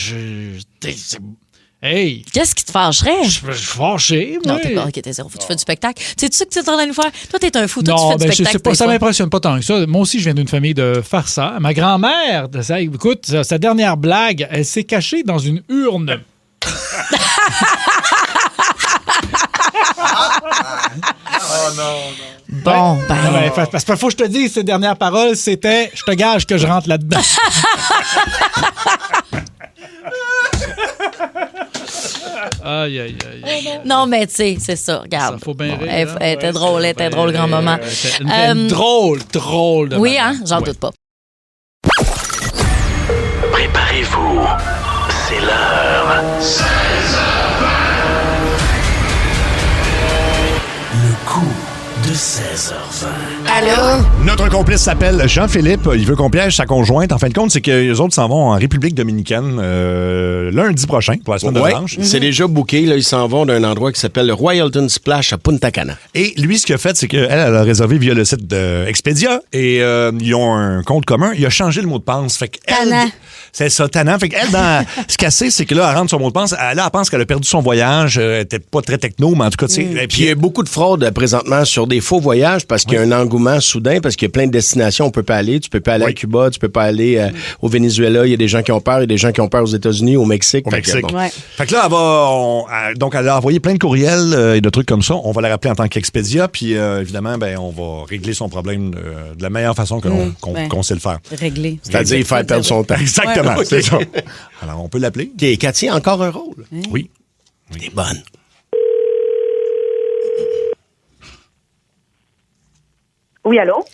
hey! Qu'est-ce qui te fâcherait? Je suis fâché, moi. Non, t'es pas. OK, t'es zéro. Tu fais du spectacle. Tu sais ça que tu es en train de nous faire? Toi, t'es un fou. Toi, non, tu fais du spectacle. Pas, ça m'impressionne pas tant que ça. Moi aussi, je viens d'une famille de farceurs. Ma grand-mère, écoute, sa dernière blague, elle s'est cachée dans une urne. Oh non. Bon, ben. Parce qu'il faut que je te dise, ces dernières paroles, c'était « Je te gage que je rentre là-dedans. » Aïe, aïe, aïe. Non, mais tu sais, c'est ça. Regarde. Ça faut bien rire. Elle était drôle, grand moment. Drôle de oui, hein? J'en doute pas. Préparez-vous. C'est l'heure. 16h20. Le coup de 16h20. Allô? Notre complice s'appelle Jean-Philippe. Il veut qu'on piège sa conjointe. En fin de compte, c'est que les autres s'en vont en République dominicaine lundi prochain pour la semaine de relâche. C'est déjà booké. Là, ils s'en vont d'un endroit qui s'appelle le Royalton Splash à Punta Cana. Et lui, ce qu'il a fait, c'est qu'elle a réservé via le site d'Expedia et ils ont un compte commun. Il a changé le mot de passe. Fait Tannant. C'est ça, tannant. Fait qu'elle, ce qu'elle sait, c'est que là, elle rentre son mot de passe. Elle pense qu'elle a perdu son voyage. Elle était pas très techno, mais en tout cas, tu sais. Puis il y a beaucoup de fraude présentement sur des faux voyages parce qu'il y a un engouement soudain, parce qu'il y a plein de destinations où on peut pas aller. Tu peux pas aller à Cuba, tu peux pas aller au Venezuela. Il y a des gens qui ont peur, il y a des gens qui ont peur aux États-Unis, au Mexique. Fait que là, donc, elle a envoyé plein de courriels et de trucs comme ça. On va la rappeler en tant qu'Expedia, puis évidemment, on va régler son problème de la meilleure façon qu'on sait le faire. Régler. C'est-à-dire faire perdre son temps. Exactement, c'est ça. Alors, on peut l'appeler. OK, Cathy a encore un rôle. Oui. T'es bonne. Oui, allô?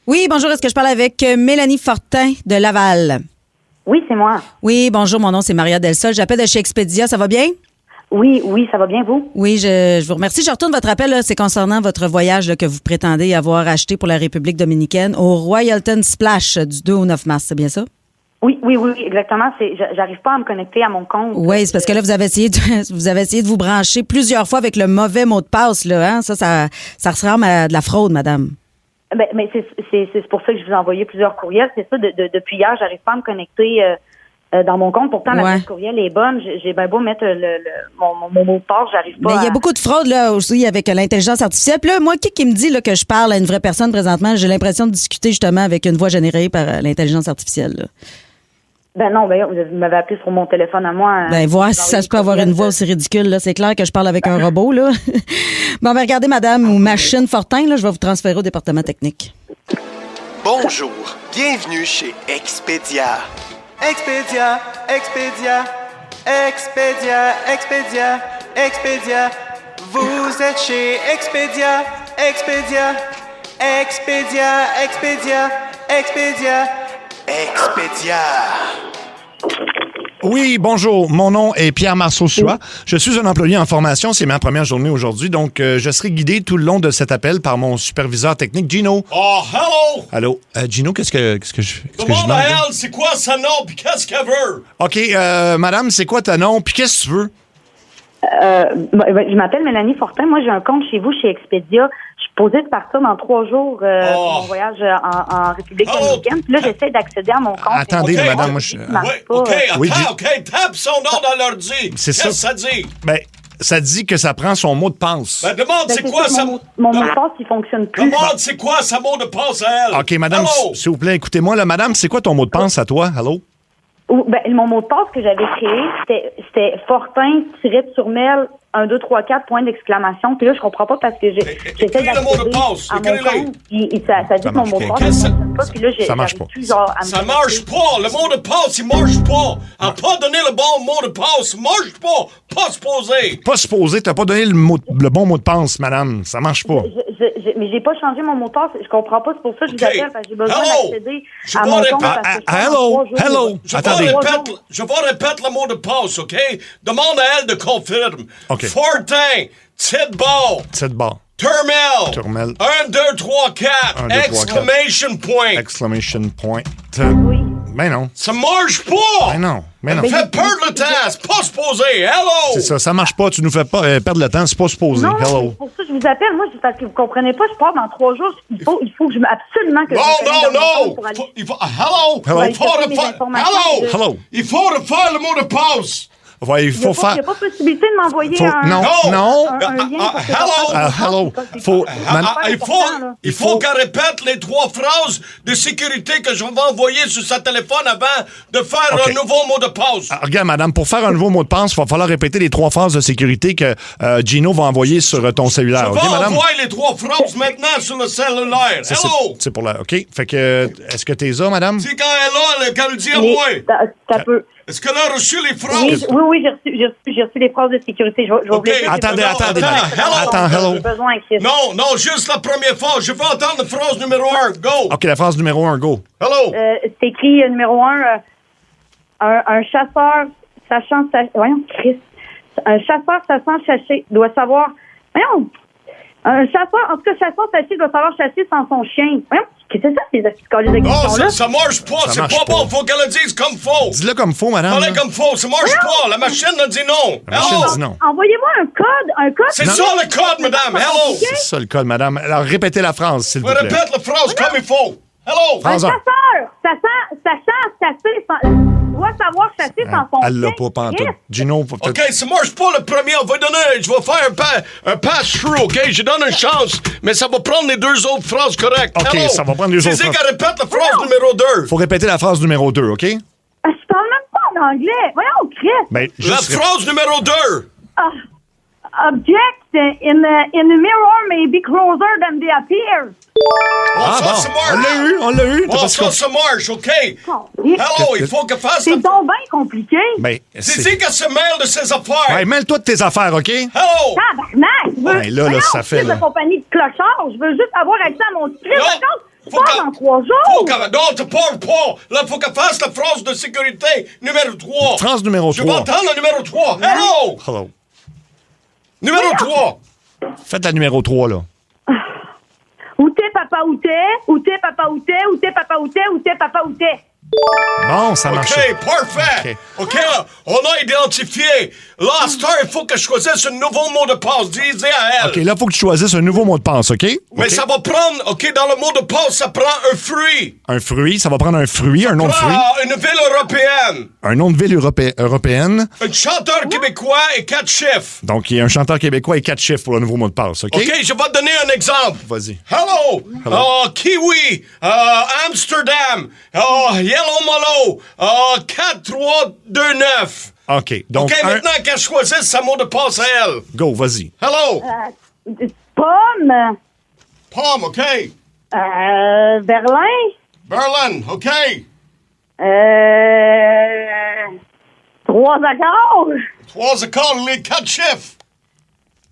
Oui, bonjour. Est-ce que je parle avec Mélanie Fortin de Laval? Oui, c'est moi. Oui, bonjour. Mon nom, c'est Maria Delsol. J'appelle de chez Expedia. Ça va bien? Oui, ça va bien, vous? Oui, je vous remercie. Je retourne votre appel. Là, c'est concernant votre voyage là, que vous prétendez avoir acheté pour la République dominicaine au Royalton Splash du 2 au 9 mars. C'est bien ça? Oui, exactement. J'arrive pas à me connecter à mon compte. Oui, c'est parce que là, vous avez essayé de vous brancher plusieurs fois avec le mauvais mot de passe. Là, hein? Ça ressemble à de la fraude, madame. Mais c'est pour ça que je vous ai envoyé plusieurs courriels. C'est ça, depuis hier, j'arrive pas à me connecter dans mon compte. Pourtant, la adresse courriel est bonne. J'ai bien beau mettre mon mot de passe, j'arrive pas. Mais il y a beaucoup de fraude là aussi avec l'intelligence artificielle. Puis là, moi, qui me dit là, que je parle à une vraie personne présentement, j'ai l'impression de discuter justement avec une voix générée par l'intelligence artificielle. Là. Non, vous m'avez appelé sur mon téléphone à moi. Voir si ça se peut avoir une voix aussi ridicule. Là. C'est clair que je parle avec un robot. Là. Bon, regardez, madame, ou machine Fortin, là, je vais vous transférer au département technique. Bonjour, bienvenue chez Expedia. Expedia, Expedia, Expedia, Expedia, Expedia. Vous êtes chez Expedia, Expedia, Expedia, Expedia, Expedia. Expedia. Oui, bonjour. Mon nom est Pierre Marceau-Soie. Je suis un employé en formation. C'est ma première journée aujourd'hui. Donc, je serai guidé tout le long de cet appel par mon superviseur technique, Gino. Oh, hello! Allô? Gino, qu'est-ce que je Demande à elle, c'est quoi son nom puis qu'est-ce qu'elle veut? OK, madame, c'est quoi ton nom puis qu'est-ce que tu veux? Je m'appelle Mélanie Fortin. Moi, j'ai un compte chez vous, chez Expedia. Je suis posée de partir dans 3 jours pour mon voyage en République dominicaine. Puis là, j'essaie d'accéder à mon compte. Attendez, madame, moi, je... Tape son nom dans l'ordi. C'est Qu'est-ce que ça dit? Ben, ça dit que ça prend son mot de passe. Ben, demande c'est quoi ça... Mon mot de passe, il fonctionne plus. Demande c'est quoi sa mot de passe à elle. OK, madame, s'il vous plaît, écoutez-moi, là, madame, c'est quoi ton mot de passe à toi? Allô? Ben, mon mot de passe que j'avais créé, c'était Fortin-Turmel 1, 2, 3, 4, point d'exclamation. Puis là, je comprends pas parce que j'essaie d'accéder à mon compte. Puis ça dit que mon mot de passe ne fonctionne pas. Puis là, ça marche pas. Ça marche pas. Le mot de passe, il marche pas. Elle n'a pas donné le bon mot de passe. Il marche pas. Pas supposé. Pas supposé. T'as pas donné le bon mot de passe, madame. Ça marche pas. Mais j'ai pas changé mon mot de passe. Je comprends pas. C'est pour ça que je vous appelle. Parce que j'ai besoin d'accéder à mon compte. Hello. Attendez. Je vais répéter le mot de passe, OK? Demande à elle de confirmer. OK. Fortin, Tidball. Turmel. 1, 2, 3, 4. Exclamation point. Exclamation point. Oui. Ben non. Ça marche pas! Ben non. Fais perdre le temps, c'est pas supposé. Hello! C'est ça marche pas. Tu nous fais pas perdre le temps, c'est pas supposé. Non, Hello. c'est pour ça que je vous appelle. Moi, c'est parce que vous comprenez pas, je pars dans 3 jours. Il faut que je me... Absolument que Non! Il faut Hello! Il faut refaire le mot de passe! Ouais, il faut faire. Il n'y a pas possibilité de m'envoyer un lien. Hello. Il faut qu'elle répète les 3 phrases de sécurité que je vais envoyer sur sa téléphone avant de faire un nouveau mot de passe. Regarde, madame, pour faire un nouveau mot de passe, il va falloir répéter les 3 phrases de sécurité que Gino va envoyer sur ton cellulaire. Je vais envoyer les 3 phrases maintenant sur le cellulaire. Hello. C'est pour la. OK. Fait que, est-ce que t'es là, madame? C'est quand elle est là, qu'elle dit à moi. Ça peut. Est-ce qu'elle a reçu les phrases? Oui, j'ai reçu les phrases de sécurité. Je vais oublier. Attendez. Hello. J'ai besoin, Chris. Non, juste la première phrase. Je veux entendre la phrase numéro 1. Go. OK, la phrase numéro 1, go. Hello. C'est écrit numéro 1. Un chasseur sachant... Voyons, Chris. Un chasseur sachant chasser doit savoir... Voyons. Un chasseur, en tout cas, chasseur sachet doit savoir chasser sans son chien. Voyons. Qu'est-ce que c'est ça, ces colliers d'expression-là? Non, ça marche pas. C'est pas bon. Faut qu'elle le dise comme faux. Dis-le comme faux, madame. Dis-le comme faux. Ça marche pas. La machine a dit non. La machine dit non. Envoyez-moi un code. C'est ça le code, madame. Hello. C'est ça le code, madame. Alors, répétez la phrase, s'il vous plaît. Répète la phrase comme il faut. Hello. Un chasseur sachant chasser doit savoir chasser sans son chien. Elle l'a pas pantoute. Gino, peut-être... OK, ça marche pas le premier. Je vais faire un pass-through, OK? Je donne une chance, mais ça va prendre les 2 autres phrases correctes. OK, Hello. ça va prendre les autres phrases. C'est qu'elle répète la phrase numéro 2. Faut répéter la phrase numéro 2, OK? Je parle même pas en anglais. Voyons, Chris. Ben, la phrase numéro 2. Object in the mirror may be closer than they appear. Ça marche. On l'a eu. Ça marche, OK. Hello, il faut qu'elle fasse... C'est donc bien compliqué. Ben, c'est qu'elle se mêle de ses affaires. Ouais, mêle-toi de tes affaires, OK? Hello. Tabarnak. Là, ça fait... de compagnie de clochards. Je veux juste avoir accès à mon script. Je pars dans 3 jours. Non, tu pars pas. Là, faut qu'elle fasse la phrase de sécurité numéro 3. Phrase numéro 3. Je vais entendre le numéro 3. Hello. Numéro 3. Faites la numéro 3, là. Où t'es, papa, où t'es? Où t'es, papa, où t'es? Où t'es, papa, où t'es? Où t'es, papa, où t'es? Bon, ça marche. OK, parfait. OK, là, on a identifié. Là, à cette heure, il faut que je choisisse un nouveau mot de passe. Dis à elle. OK, là, il faut que tu choisisses un nouveau mot de passe, OK? Mais ça va prendre, OK, dans le mot de passe, ça prend un fruit. Un fruit, ça va prendre un fruit, un nom de fruit. Une ville européenne. Un nom de ville européenne. Un chanteur québécois et 4 chiffres. Donc, il y a un chanteur québécois et 4 chiffres pour le nouveau mot de passe, OK? OK, je vais te donner un exemple. Vas-y. Hello. Kiwi. Amsterdam. Yellow Molo. 4, 3, 2, 9. OK, donc... OK, maintenant qu'elle choisisse sa mot de passe à elle. Go, vas-y. Hello. Pomme. Pomme, OK. Berlin. Berlin, OK. 3 accords. 3 accords, les 4 chiffres.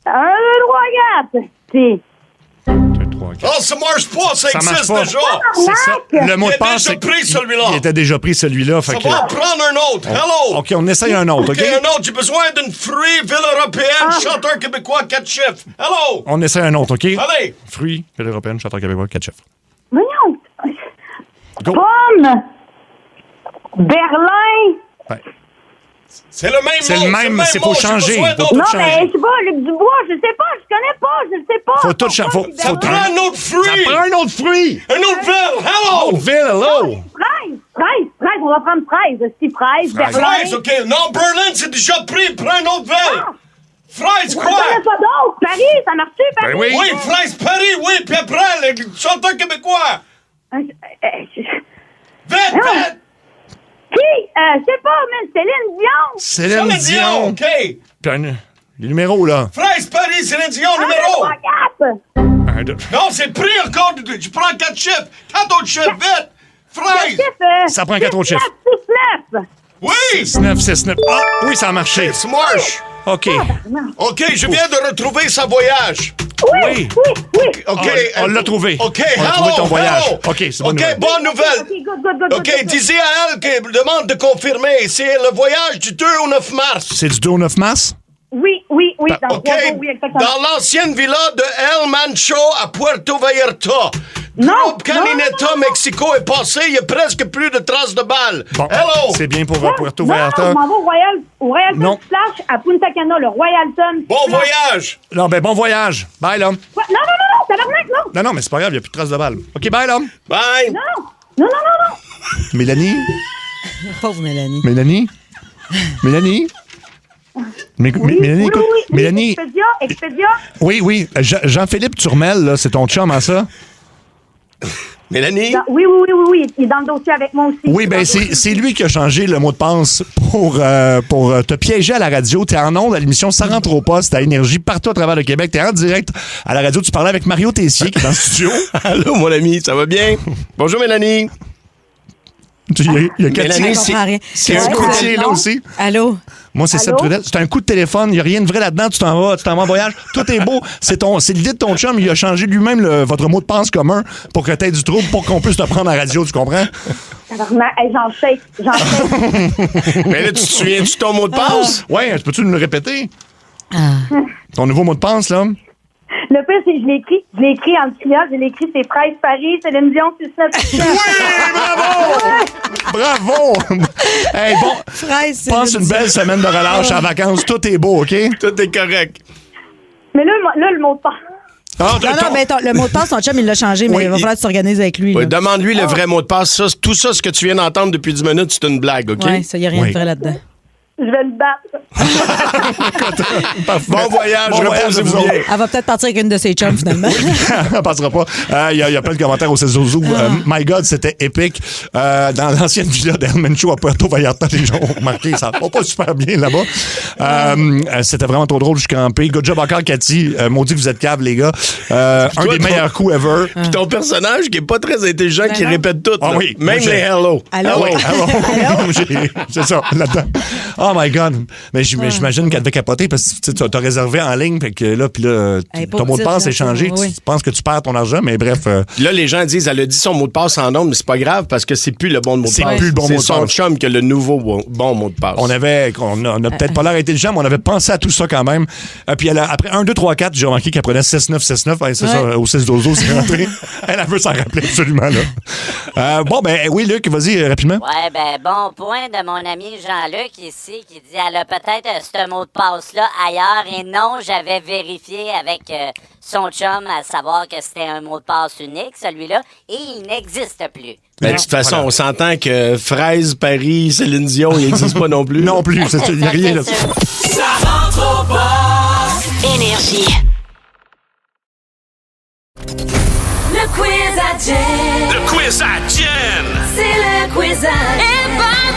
1, 2, 3, 4. Si. 2, 3, OK. Oh, ça marche pas, ça Ça marche existe pas. déjà. C'est ça. Le mot de passe, Il est déjà pris, celui-là. Il était déjà pris, celui-là. Fait Ça que... va en prendre un autre. Hello. OK, on essaye un autre, OK? un autre. J'ai besoin d'une Fruit Ville européenne, chanteur québécois, 4 chiffres. Hello. On essaye un autre, OK? Allez. Fruits, Ville européenne, chanteur québécois, 4 chiffres. Voyons. Go. Pomme. Berlin. Ouais. C'est le même C'est mot. le même, c'est faut changer. Faut tout Non, changer. mais je sais pas, Luc Dubois, je sais pas, je connais pas, je sais pas. Faut tout changer. Ça prend un autre fruit. Ça prend un autre fruit. Un autre ville. Hello. Ville, hello. Fraise, on va prendre fraise. Si fraise, Berlin. Fraise, OK. Non, Berlin, c'est déjà pris. Prends un autre ville. Fraise, On quoi? connaît pas d'autres. Paris, ça marche-tu, Paris? Ben oui. Oui, Fraise, Paris, oui. Puis après, le chanteur québécois. Vite, vite. Qui? Je sais pas, mais Céline Dion. Céline Dion. OK. Puis les numéros, là. Fraise, Paris, Céline Dion, numéro. 1, 2. Non, c'est pris encore. Je prends 4 chiffres. 4 autres chiffres, vite. Fraise. Ça prend 4 autres chiffres. 6-9. Oui. 6-9, 6-9. Ah, oui, ça a marché. Ça marche. OK. OK, je viens de retrouver sa voyage. Oui. OK. On l'a trouvé. OK, On a hello, trouvé ton voyage. hello. OK, c'est bonne OK, nouvelle. bonne nouvelle. Good. OK, disez à elle qu'elle demande de confirmer. C'est le voyage du 2 au 9 mars. C'est du 2 au 9 mars? Oui, dans OK, 3 jours, oui, exactement. dans l'ancienne villa de El Mancho à Puerto Vallarta. Non, Groupe Canineta, Mexico est passé, il y a presque plus de traces de balles. Bon, Hello! c'est bien pour Puerto Non, Vallarta. je m'en vais au Royalton Non. Splash à Punta Cana, le Royalton. Bon Splash. voyage! Non, ben bon voyage. Bye, là. Ouais, non, tabarnak, non. Non, mais c'est pas grave, il n'y a plus de traces de balles. OK, bye, là. Bye! Non. Mélanie? Pauvre Mélanie. Mélanie? Mélanie? Mélanie, écoute. Mélanie. Expedia. Oui. Jean-Philippe Turmel, là, c'est ton chum, hein, ça? Mélanie? Oui, il est dans le dossier avec moi aussi. Oui, ben c'est lui qui a changé le mot de passe pour te piéger à la radio. T'es en ondes à l'émission Ça rentre au poste à Énergie partout à travers le Québec. T'es en direct à la radio. Tu parlais avec Mario Tessier qui est dans le studio. Allô, mon ami, ça va bien? Bonjour, Mélanie. Il y a Mélanie, c'est un courtier là aussi. Allô? Moi, c'est Seb Trudel. C'est un coup de téléphone. Il n'y a rien de vrai là-dedans. Tu t'en vas en voyage. Tout est beau. C'est l'idée de ton chum. Il a changé lui-même votre mot de passe commun pour que tu aies du trouble pour qu'on puisse te prendre à la radio. Tu comprends? J'en shake. Mais là, tu te souviens-tu de ton mot de passe? Oui, peux-tu nous le répéter? Ton nouveau mot de passe, là? Le pire, c'est que je l'ai écrit en criant, c'est Fraise Paris, Céline Dion, 6-9. Oui, bravo! Hey, bon, Fraise, passe une belle semaine de relâche en vacances. Tout est beau, OK? Tout est correct. Mais là, le mot de passe. Non, mais le mot de passe, ton chum, il l'a changé, mais il va falloir que tu t'organises avec lui. Oui, demande-lui le vrai mot de passe. Tout ça, ce que tu viens d'entendre depuis 10 minutes, c'est une blague, OK? Oui, ça, il n'y a rien de vrai là-dedans. Je vais le battre. Bon voyage, reposez-vous bien. Elle va peut-être partir avec une de ses chums, finalement. Elle passera pas. Il y a plein de commentaires au Cézozo. My God, c'était épique. Dans l'ancienne villa d'Herman Show à Puerto Vallarta, les gens ont remarqué, ça va pas super bien là-bas. C'était vraiment trop drôle, je suis crampé. Good job encore, Cathy. Maudit que vous êtes cave, les gars. Un des meilleurs coups ever. Puis ton personnage qui est pas très intelligent, qui répète tout. Ah là. oui. Même les hello. Allô? C'est ça, là-dedans. Oh my God. Mais j'imagine qu'elle devait capoter parce que tu as réservé en ligne, fait que là, puis là, ton mot de passe est changé. Oui. Tu penses que tu perds ton argent, mais bref. Là, les gens disent, elle a dit son mot de passe en nombre, mais c'est pas grave parce que c'est plus le bon mot de passe. C'est plus le bon mot de passe. C'est son chum qui a le nouveau bon mot de passe. On a peut-être pas l'air intelligent, mais on avait pensé à tout ça quand même. Puis après 1, 2, 3, 4, j'ai remarqué qu'elle prenait 6, 9, 6, 9. C'est ça, au 6 dozo, c'est rentré. Elle veut s'en rappeler absolument, là. Bon, ben oui, Luc, vas-y, rapidement. Ouais, ben bon point de mon ami Jean-Luc ici qui dit elle a peut-être ce mot de passe-là ailleurs et non, j'avais vérifié avec son chum à savoir que c'était un mot de passe unique, celui-là, et il n'existe plus. Mais de toute façon, on s'entend que Fraise, Paris, Céline Dion, il n'existe pas non plus. Non plus, il n'y a rien là. Ça rentre au poste. Énergie. Le quiz à Jen. Le quiz à Jen. C'est le quiz à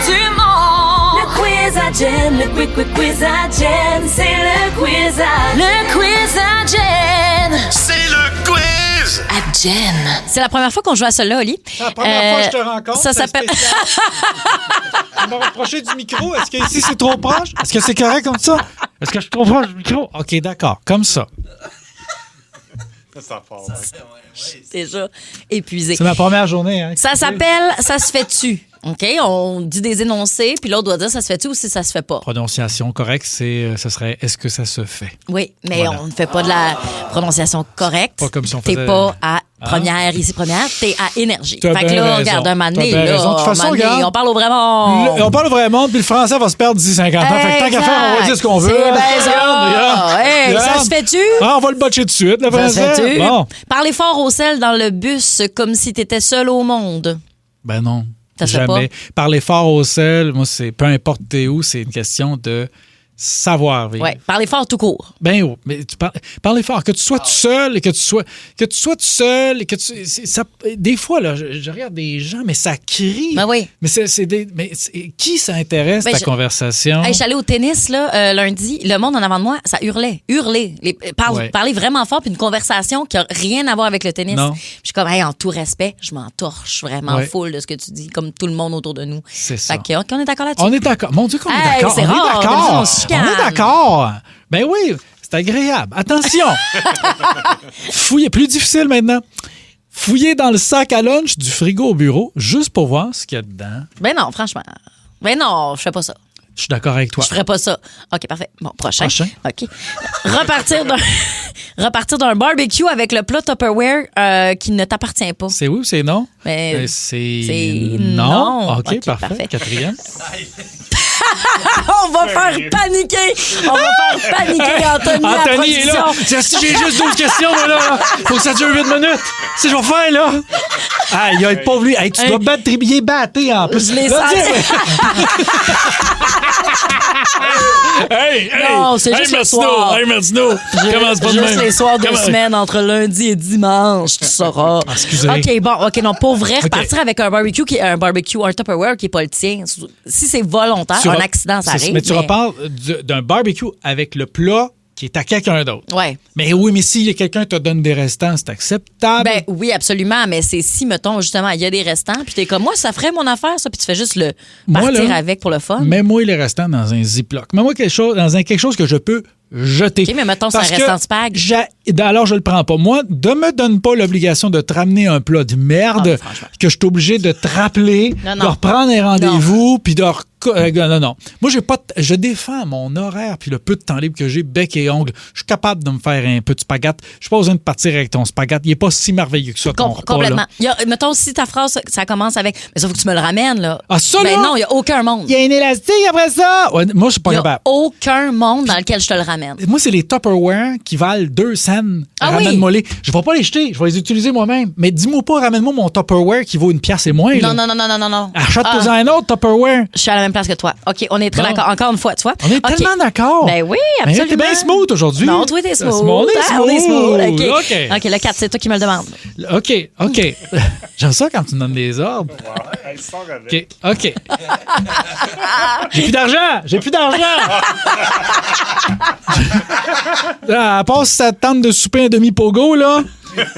du monde. Le quiz à Jen. Le quiz à Jen. C'est le quiz à Jen. C'est le quiz À Jen. C'est la première fois qu'on joue à cela, Oli. C'est la première fois que je te rencontre. Ça s'appelle. Tu m'as rapproché du micro. Est-ce que ici c'est trop proche? Est-ce que c'est correct comme ça? Est-ce que je suis trop proche du micro? OK, d'accord. Comme ça. Déjà épuisé. C'est ma première journée. Hein, ça s'appelle « Ça se fait-tu ». OK? On dit des énoncés, puis l'autre doit dire « Ça se fait-tu » ou « Si ça se fait pas ». Prononciation correcte, ce serait « Est-ce que ça se fait ». Oui, mais on ne fait pas de la prononciation correcte. Pas comme si on T'es faisait... pas à première, ici première, t'es à énergie. T'as Fait que bien là, raison. regarde, un moment donné, T'as bien raison. De toute façon, regarde, on parle au vrai monde. On parle au vrai monde, puis le français va se perdre d'ici 50 ans. Fait que tant qu'à faire, on va dire ce qu'on veut. C'est bien ça. Hey, Regarde. ça se fait-tu? Ah, on va le botcher tout de suite, le Ça se français. fait-tu? Bon. Parler fort au sel dans le bus comme si t'étais seul au monde. Ben non. Ça se fait jamais. Parler fort au sel, moi, c'est peu importe t'es où, c'est une question de savoir vivre. Oui, parler fort tout court. Ben oh, mais parler fort, que tu sois tout seul et que tu sois tout seul et que des fois là, je regarde des gens mais ça crie. Ben oui. Mais qui s'intéresse à ta conversation? Hey, je suis allée au tennis là, lundi, le monde en avant de moi, ça hurlait. Parler vraiment fort puis une conversation qui a rien à voir avec le tennis. Non. Je suis comme hey, en tout respect, je m'en torche vraiment full de ce que tu dis comme tout le monde autour de nous. C'est ça. Fait qu'on est d'accord là-dessus. On est d'accord. Mon Dieu qu'on est Hey, d'accord. c'est On rare, est d'accord. on se chicane. On est d'accord. Ben oui, c'est agréable. Attention. Fouillez, plus difficile maintenant. Fouiller dans le sac à lunch du frigo au bureau juste pour voir ce qu'il y a dedans. Ben non, franchement. Ben non, je fais pas ça. Je suis d'accord avec toi. Je ferais pas ça. OK, parfait. Bon, prochain. OK. Repartir d'un barbecue avec le plat Tupperware qui ne t'appartient pas. C'est oui ou c'est non? Ben, c'est non. OK, parfait. Quatrième. On va faire paniquer. On va faire paniquer Anthony. Anthony est là. J'ai juste 12 questions, moi, là. Faut que ça dure 8 minutes. C'est ce que je vais faire, là. Ah, il va être pauvre, lui. Hey, tu dois battre, il est batté en plus. Je l'ai senti. Non, c'est juste le soir. Hey, Martino. Commence pas de même. Juste les soirs de semaine entre lundi et dimanche, tu sauras. Excusez. OK, non, pour vrai, repartir avec un barbecue, un Tupperware qui n'est pas le tien. Si c'est volontaire, un accident, ça arrive. Mais tu reparles d'un barbecue avec le plat qui est à quelqu'un d'autre. Ouais. Mais oui, mais si quelqu'un te donne des restants, c'est acceptable. Ben oui, absolument, mais c'est si, mettons, justement, il y a des restants, puis t'es comme, moi, ça ferait mon affaire, ça, puis tu fais juste le partir avec pour le fun. Mets-moi les restants dans un Ziploc. Mets-moi quelque chose que je peux jeter. OK, mais mettons, c'est un restant de spag. Alors, je le prends pas. Moi, ne me donne pas l'obligation de te ramener un plat de merde que je suis obligé de te rappeler, de reprendre un rendez-vous, puis de non. Moi, je défends mon horaire puis le peu de temps libre que j'ai, bec et ongle. Je suis capable de me faire un peu de spaghette. Je suis pas besoin de partir avec ton spaghette. Il n'est pas si merveilleux que ça. Complètement. Mettons, si ta phrase, ça commence avec « Mais ça, faut que tu me le ramènes, là. » Ah, ça, là? Ben non, il n'y a aucun monde. Il y a un élastique après ça. Ouais, moi, je suis pas capable. Il n'y a aucun monde dans lequel je te le ramène. Moi, c'est les Tupperware qui valent 2 cents. Ramène-moi les. Je vais pas les jeter. Je vais les utiliser moi-même. Mais dis-moi pas, ramène-moi mon Tupperware qui vaut 1 pièce et moins. Non. Achète-toi un autre Tupperware. Je suis à la même place que toi. OK, on est très d'accord. Encore une fois, tu vois. On est tellement d'accord. Ben oui, absolument. T'es bien smooth aujourd'hui. Non, toi, t'es smooth. On est smooth. OK, le 4, c'est toi qui me le demande. OK. J'aime ça quand tu me donnes des ordres. OK. J'ai plus d'argent. À part si ça te tente de souper un demi-pogo, là,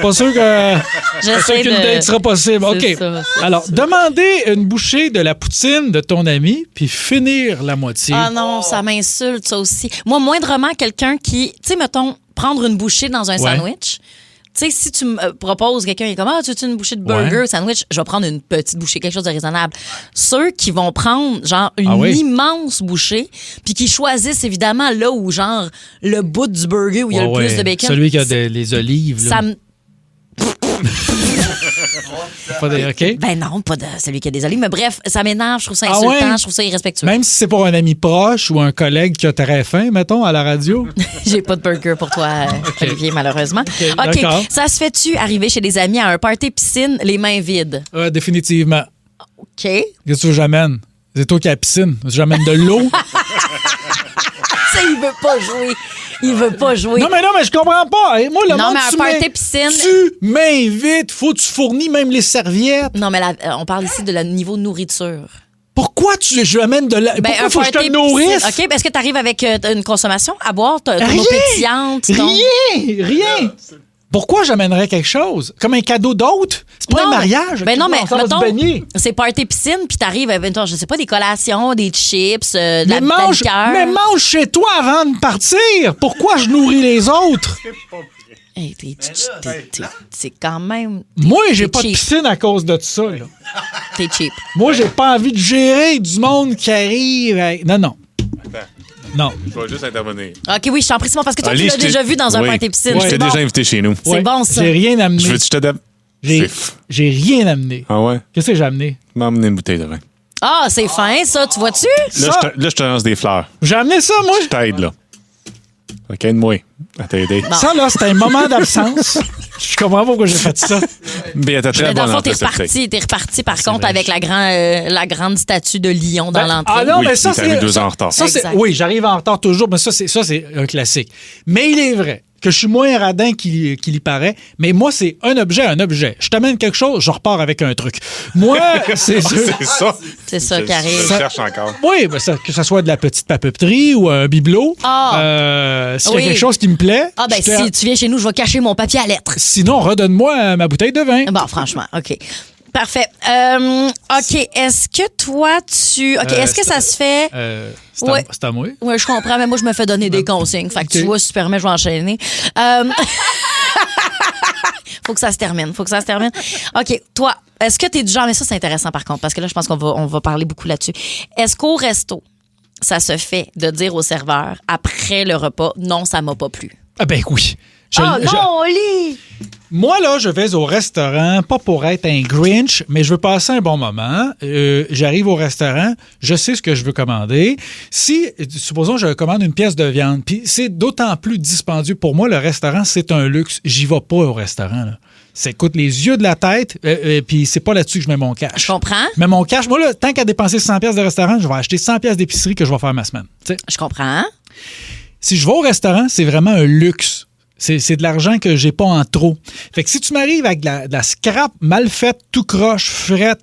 pas sûr qu'une date sera possible. OK. Alors, demander une bouchée de la poutine de ton ami, puis finir la moitié. Ah non, ça m'insulte, ça aussi. Moi, moindrement, quelqu'un qui, tu sais, mettons, prendre une bouchée dans un sandwich. Tu sais, si tu me proposes, quelqu'un est comme, tu veux une bouchée de burger, sandwich, je vais prendre une petite bouchée, quelque chose de raisonnable. Ceux qui vont prendre, genre, une immense bouchée, puis qui choisissent, évidemment, là où, genre, le bout du burger où il y a le plus de bacon. Celui qui a les olives, là. Ça me... OK? Ben non, pas de celui qui a des olives. Mais bref, ça m'énerve, je trouve ça insultant, je trouve ça irrespectueux. Même si c'est pour un ami proche ou un collègue qui a très faim, mettons, à la radio. J'ai pas de burger pour toi, Olivier, malheureusement. OK, ça se fait-tu arriver chez des amis à un party piscine, les mains vides? Définitivement. OK. Qu'est-ce que tu veux que j'amène? C'est toi qui as la piscine. J'amène de l'eau. Ça, il veut pas jouer. Il veut pas jouer. Non, mais je comprends pas. Moi, le monde, mais un party piscine... Tu m'invites. Faut que tu fournis même les serviettes. Non, mais on parle ici de le niveau de nourriture. Pourquoi je amène de la... Pourquoi faut que je te nourrisse? OK, est-ce que tu arrives avec une consommation à boire? Ton eau pétillante? Rien. Pourquoi j'amènerais quelque chose? Comme un cadeau d'hôte? C'est pas un mariage. Ben non, mais mettons, c'est party piscine, puis t'arrives avec, je sais pas, des collations, des chips, de la liqueur. Mais mange chez toi avant de partir. Pourquoi je nourris les autres? Hey, c'est quand même... Moi, j'ai pas de cheap. piscine à cause de ça. Là. T'es cheap. Moi, j'ai pas envie de gérer du monde qui arrive. Non. Non. Je vais juste intervenir. OK, oui, je t'en prie, Simon, parce que toi, Ali, tu l'as je t'ai- déjà vu dans un Oui. party piscine. Je t'ai C'est déjà bon. invité chez nous. C'est bon, ça. J'ai rien amené. Je veux que tu t'adaptes. J'ai rien amené. Ah ouais? Qu'est-ce que j'ai amené? M'a amené une bouteille de vin. Ah, c'est fin, ça, tu vois-tu? Là, je te lance des fleurs. J'ai amené ça, moi. Je t'aide, là. OK, aide-moi à t'aider. Ça, là, c'était un moment d'absence. Je comprends pas pourquoi j'ai fait ça. Bien, t'as très Mais dans bonne le fond, t'es entrée. reparti par contre avec la grande statue de lion dans l'entrée. Ah non, Oui, mais ça, t'es arrivé c'est... 2 ans en retard. Ça, c'est, Exact. oui, j'arrive en retard toujours, mais ça, c'est un classique. Mais il est vrai que je suis moins radin qu'il y paraît, mais moi, c'est un objet. Je t'amène quelque chose, je repars avec un truc. Moi, c'est ça. C'est ça. C'est ça qui arrive. Je cherche encore. Oui, ben ça, que ce soit de la petite papeterie ou un bibelot. S'il y a quelque chose qui me plaît. Ah, ben, je te- si tu viens chez nous, je vais cacher mon papier à lettres. Sinon, redonne-moi ma bouteille de vin. Bon, franchement, OK. Parfait. OK, est-ce que toi, est-ce que ça se fait... C'est Ouais. à moi. Oui, je comprends, mais moi, je me fais donner des consignes. Fait que tu vois, si tu permets, je vais enchaîner. Faut que ça se termine. OK, toi, est-ce que tu es du genre... Mais ça, c'est intéressant, par contre, parce que là, je pense qu'on va parler beaucoup là-dessus. Est-ce qu'au resto, ça se fait de dire au serveur, après le repas, non, ça m'a pas plu? Ah ben oui. Non, Oli! Moi, là, je vais au restaurant, pas pour être un Grinch, mais je veux passer un bon moment. J'arrive au restaurant, je sais ce que je veux commander. Supposons que je commande une pièce de viande, puis c'est d'autant plus dispendieux. Pour moi, le restaurant, c'est un luxe. J'y vais pas au restaurant, là. Ça coûte les yeux de la tête, puis c'est pas là-dessus que je mets mon cash. Je comprends. Mais mon cash, moi, là, tant qu'à dépenser 100 pièces de restaurant, je vais acheter 100 pièces d'épicerie que je vais faire ma semaine. T'sais. Je comprends. Si je vais au restaurant, c'est vraiment un luxe. C'est de l'argent que j'ai pas en trop. Fait que si tu m'arrives avec de la scrap mal faite, tout croche, frette,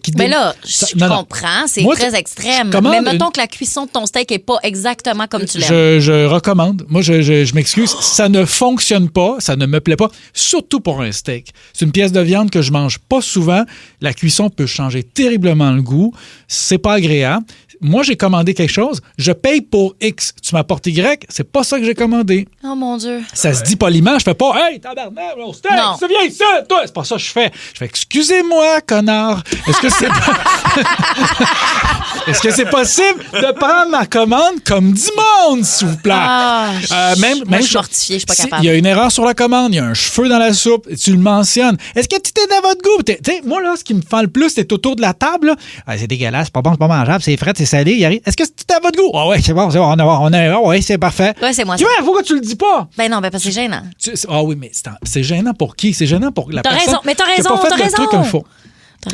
qui... Mais là, je comprends, c'est Moi, très extrême. commande Mais mettons que la cuisson de ton steak n'est pas exactement comme tu l'aimes. Je recommande. Moi, je m'excuse. Ça ne fonctionne pas. Ça ne me plaît pas. Surtout pour un steak. C'est une pièce de viande que je mange pas souvent. La cuisson peut changer terriblement le goût. C'est pas agréable. Moi, j'ai commandé quelque chose. Je paye pour X. Tu m'apportes Y. C'est pas ça que j'ai commandé. Oh mon Dieu. Ça se dit poliment. Je fais pas « Hey, tabarnak, mon steak, Non. ça vient ici, toi! » C'est pas ça que je fais. Je fais « Excusez-moi, connard. Est-ce que c'est... Est-ce que c'est possible de prendre ma commande comme du monde, s'il vous plaît? » Moi, je suis mortifiée, je suis pas capable. Il y a une erreur sur la commande, il y a un cheveu dans la soupe, tu le mentionnes. Est-ce que tu t'es dans votre goût? Tu sais, moi, là, ce qui me fend le plus, c'est autour de la table. Là. Ah, c'est dégueulasse, c'est pas bon, c'est pas mangeable, c'est frais, c'est salé. Il arrive. Est-ce que c'est à votre goût? Ah ouais, c'est bon, ouais, c'est parfait. Ouais, c'est moi. Tu vois, pourquoi tu le dis pas? Ben non, parce que c'est gênant. Ah oui, mais c'est gênant pour qui? C'est gênant pour la T'as personne raison, mais t'as qui a raison, pas fait t'as le raison. truc comme il faut.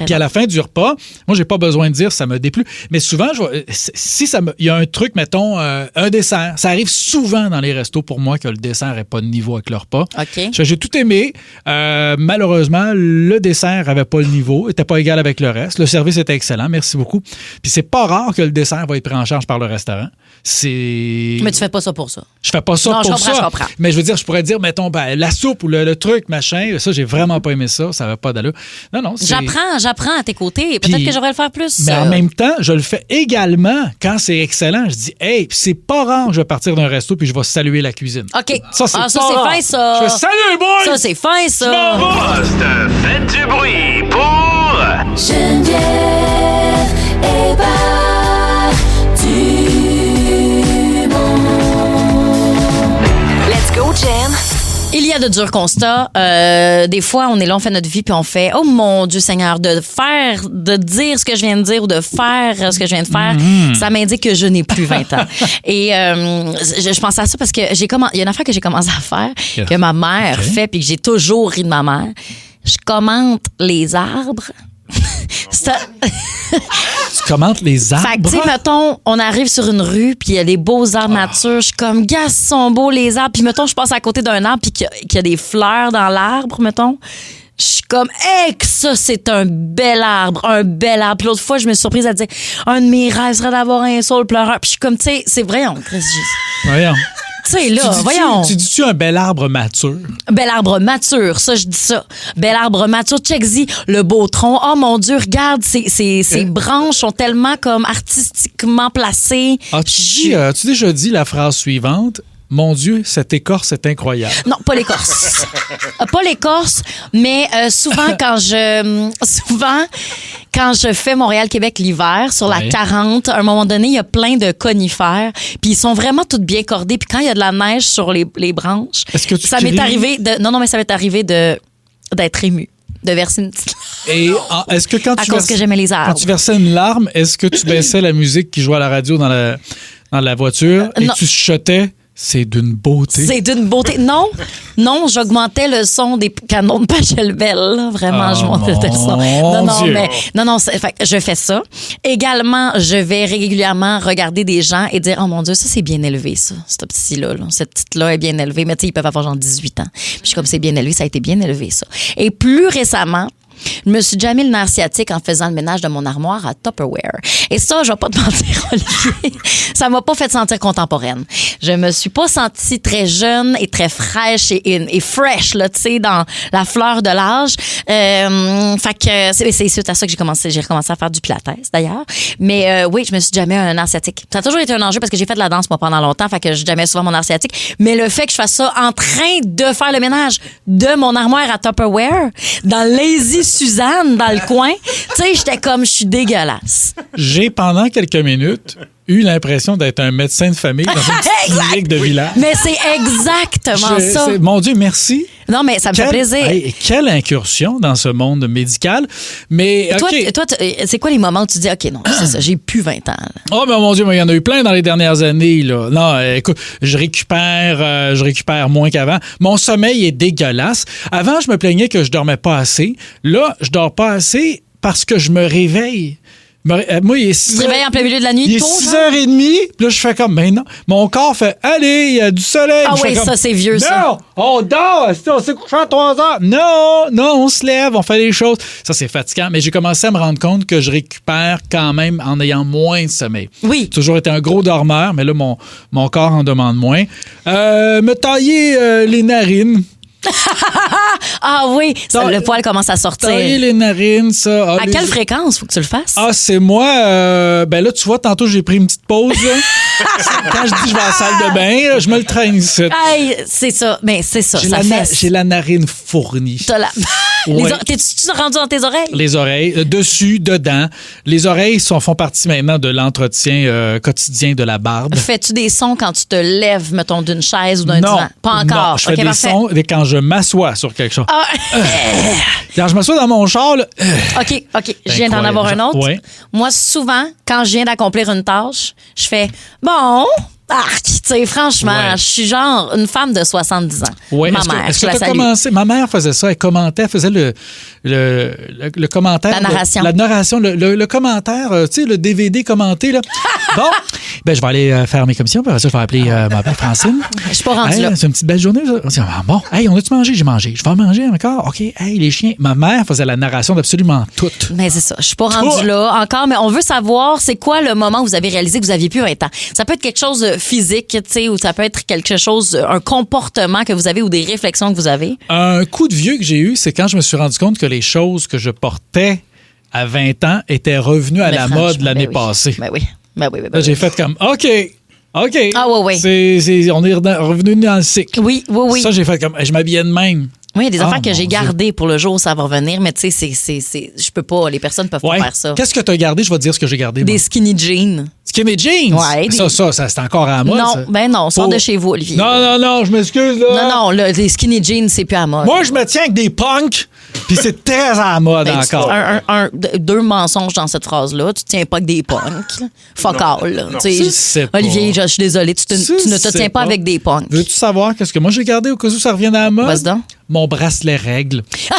Puis à la fin du repas, moi, j'ai pas besoin de dire ça me déplu. Mais souvent, si il y a un truc, mettons, un dessert. Ça arrive souvent dans les restos pour moi que le dessert n'est pas de niveau avec le repas. OK. J'ai tout aimé. Malheureusement, le dessert n'avait pas le niveau, n'était pas égal avec le reste. Le service était excellent, merci beaucoup. Puis c'est pas rare que le dessert va être pris en charge par le restaurant. Mais tu fais pas ça pour ça. Je fais pas ça Non, pour je comprends. Mais je veux dire, je pourrais dire, mettons, la soupe ou le truc, machin. Ça, j'ai vraiment pas aimé ça. Ça va pas d'allure. Non, c'est... J'apprends à tes côtés. Peut-être que j'aurais le faire plus. Mais en même temps, je le fais également quand c'est excellent. Je dis, hey, c'est pas rare que je vais partir d'un resto puis je vais saluer la cuisine. OK. Ça, c'est ça, pas c'est rare. fin, ça. Je fais, salut, boy! Ça, c'est fin, ça. Poste, faites du bruit pour Geneviève et Let's go, Jen. Il y a de durs constats. Des fois, on est là, on fait notre vie, puis on fait « Oh mon Dieu Seigneur, de dire ce que je viens de dire ou de faire ce que je viens de faire, ça m'indique que je n'ai plus 20 ans. » Et je pense à ça parce que il y a une affaire que j'ai commencé à faire, que ma mère fait, puis que j'ai toujours ri de ma mère. Je commente les arbres. Tu commentes les arbres? Fait que, tu sais, mettons, on arrive sur une rue, puis il y a des beaux arbres nature. Je suis comme, gars, ils sont beaux, les arbres. Puis, mettons, je passe à côté d'un arbre, puis qu'il y a des fleurs dans l'arbre, mettons. Je suis comme, hey, que ça, c'est un bel arbre, un bel arbre. Puis l'autre fois, je me suis surprise à dire, un de mes rêves serait d'avoir un saule pleureur. Puis je suis comme, tu sais, c'est vrai, Voyons. Tu sais, là, voyons. Tu dis-tu un bel arbre mature? Bel arbre mature, ça, je dis ça. Bel arbre mature, check-y, le beau tronc. Oh mon Dieu, regarde, ces branches sont tellement comme artistiquement placées. As-tu déjà dit la phrase suivante? mon Dieu, cette écorce est incroyable. Non, pas l'écorce. Pas l'écorce, mais souvent quand je fais Montréal-Québec l'hiver, sur la 40, à un moment donné, il y a plein de conifères, puis ils sont vraiment toutes bien cordés, puis quand il y a de la neige sur les branches, ça m'est arrivé d'être ému, de verser une petite... Et est-ce que quand que j'aimais les arbres. Quand tu versais une larme, est-ce que tu baissais la musique qui jouait à la radio dans la voiture et tu chuchotais? C'est d'une beauté. C'est d'une beauté. Non, j'augmentais le son des canons de Pachelbel. Là. Vraiment, je montais le son. Non, je fais ça. Également, je vais régulièrement regarder des gens et dire, oh mon Dieu, ça, c'est bien élevé, ça. Ce petit-là, là. Cette petite-là est bien élevée. Mais tu sais, ils peuvent avoir genre 18 ans. Puis je suis comme, c'est bien élevé, ça a été bien élevé, ça. Et plus récemment, je me suis déjà mis le nerf sciatique en faisant le ménage de mon armoire à Tupperware. Et ça, je vais pas te mentir, Olivier, ça m'a pas fait sentir contemporaine. Je me suis pas sentie très jeune et très fraîche et fresh, là, tu sais, dans la fleur de l'âge. Fait que c'est suite à ça que j'ai recommencé à faire du pilates, d'ailleurs. Mais oui, je me suis jamais un nerf sciatique. Ça a toujours été un enjeu parce que j'ai fait de la danse, moi, pendant longtemps. Fait que j'ai jamais souvent mon nerf sciatique. Mais le fait que je fasse ça en train de faire le ménage de mon armoire à Tupperware, dans Lazy Suzanne, dans le coin, tu sais, j'étais comme, je suis dégueulasse. J'ai, pendant quelques minutes, eu l'impression d'être un médecin de famille dans une petite clinique de village. Mais c'est exactement ça. Mon Dieu, merci. Non, mais ça me fait plaisir. Quelle incursion dans ce monde médical. Mais, toi, c'est quoi les moments où tu dis, OK, non, c'est ça, j'ai plus 20 ans. Là. Oh, mais mon Dieu, il y en a eu plein dans les dernières années. Là. Non, écoute, je récupère moins qu'avant. Mon sommeil est dégueulasse. Avant, je me plaignais que je dormais pas assez. Là, je dors pas assez parce que je me réveille. Moi, il est 6 Tu te réveilles en plein milieu de la nuit, il est 6h30, puis là, je fais comme, ben non. Mon corps fait, allez, il y a du soleil. Ah oui, ça, c'est vieux, ça. Non, on dort, on s'est couché à 3 heures. Non, on se lève, on fait les choses. Ça, c'est fatigant, mais j'ai commencé à me rendre compte que je récupère quand même en ayant moins de sommeil. Oui. J'ai toujours été un gros dormeur, mais là, mon corps en demande moins. Me tailler les narines. Ah oui, le poil commence à sortir. Tailler les narines, ça. À quelle fréquence faut que tu le fasses? Ah, c'est moi. Ben là, tu vois, tantôt, j'ai pris une petite pause. Quand je dis je vais à la salle de bain, là, je me le traîne ici. Hey, c'est ça. Mais c'est ça. J'ai la narine fournie. Ouais. T'es-tu rendu dans tes oreilles? Les oreilles, dessus, dedans. Les oreilles font partie maintenant de l'entretien quotidien de la barbe. Fais-tu des sons quand tu te lèves, mettons, d'une chaise ou d'un divan? Pas encore. Non, je fais des sons quand je m'assois sur quelque chose. Quand je m'assois dans mon char, là, OK. Je viens d'en avoir un autre. Ouais. Moi, souvent, quand je viens d'accomplir une tâche, je fais « Bon... » tu sais, franchement, je suis genre une femme de 70 ans. Oui, ma mère, est-ce que tu as commencé? Ma mère faisait ça, elle commentait, elle faisait le commentaire. La narration. La narration, le commentaire, tu sais, le DVD commenté, là. Bon, ben je vais aller faire mes commissions, puis après ça, je vais appeler ma belle Francine. Je suis pas rendue là. C'est une petite belle journée, ça. On dit, bon, hey, on a-tu mangé? J'ai mangé. Je vais manger encore? OK, hey, les chiens. Ma mère faisait la narration d'absolument tout. Mais c'est ça, je suis pas rendue là encore, mais on veut savoir, c'est quoi le moment où vous avez réalisé que vous aviez plus 20 ans? Ça peut être quelque chose physique, tu sais, ou ça peut être quelque chose, un comportement que vous avez ou des réflexions que vous avez? Un coup de vieux que j'ai eu, c'est quand je me suis rendu compte que les choses que je portais à 20 ans étaient revenues à la mode l'année passée. Ben oui. Là, j'ai fait comme, OK. Ah oui. On est revenu dans le cycle. Oui. Ça, j'ai fait comme, je m'habillais de même. Oui, il y a des affaires que j'ai gardées pour le jour où ça va revenir, mais tu sais, je peux pas, les personnes peuvent pas faire ça. Qu'est-ce que tu as gardé? Je vais te dire ce que j'ai gardé. Des skinny jeans. Skinny jeans? Ouais. Ça, c'est encore à la mode. Non, ça. Sors de chez vous, Olivier. Non, je m'excuse, là. Non, les skinny jeans, c'est plus à la mode. Moi, je me tiens avec des punks, puis c'est très à la mode encore. Deux mensonges dans cette phrase-là. Tu te tiens pas avec des punks. Fuck all, là. Olivier, je suis désolée, tu ne te tiens pas avec des punks. Veux-tu savoir qu'est-ce que moi j'ai gardé au cas où ça revienne à la mode? Vas-y donc. Mon bracelet règle. Ah,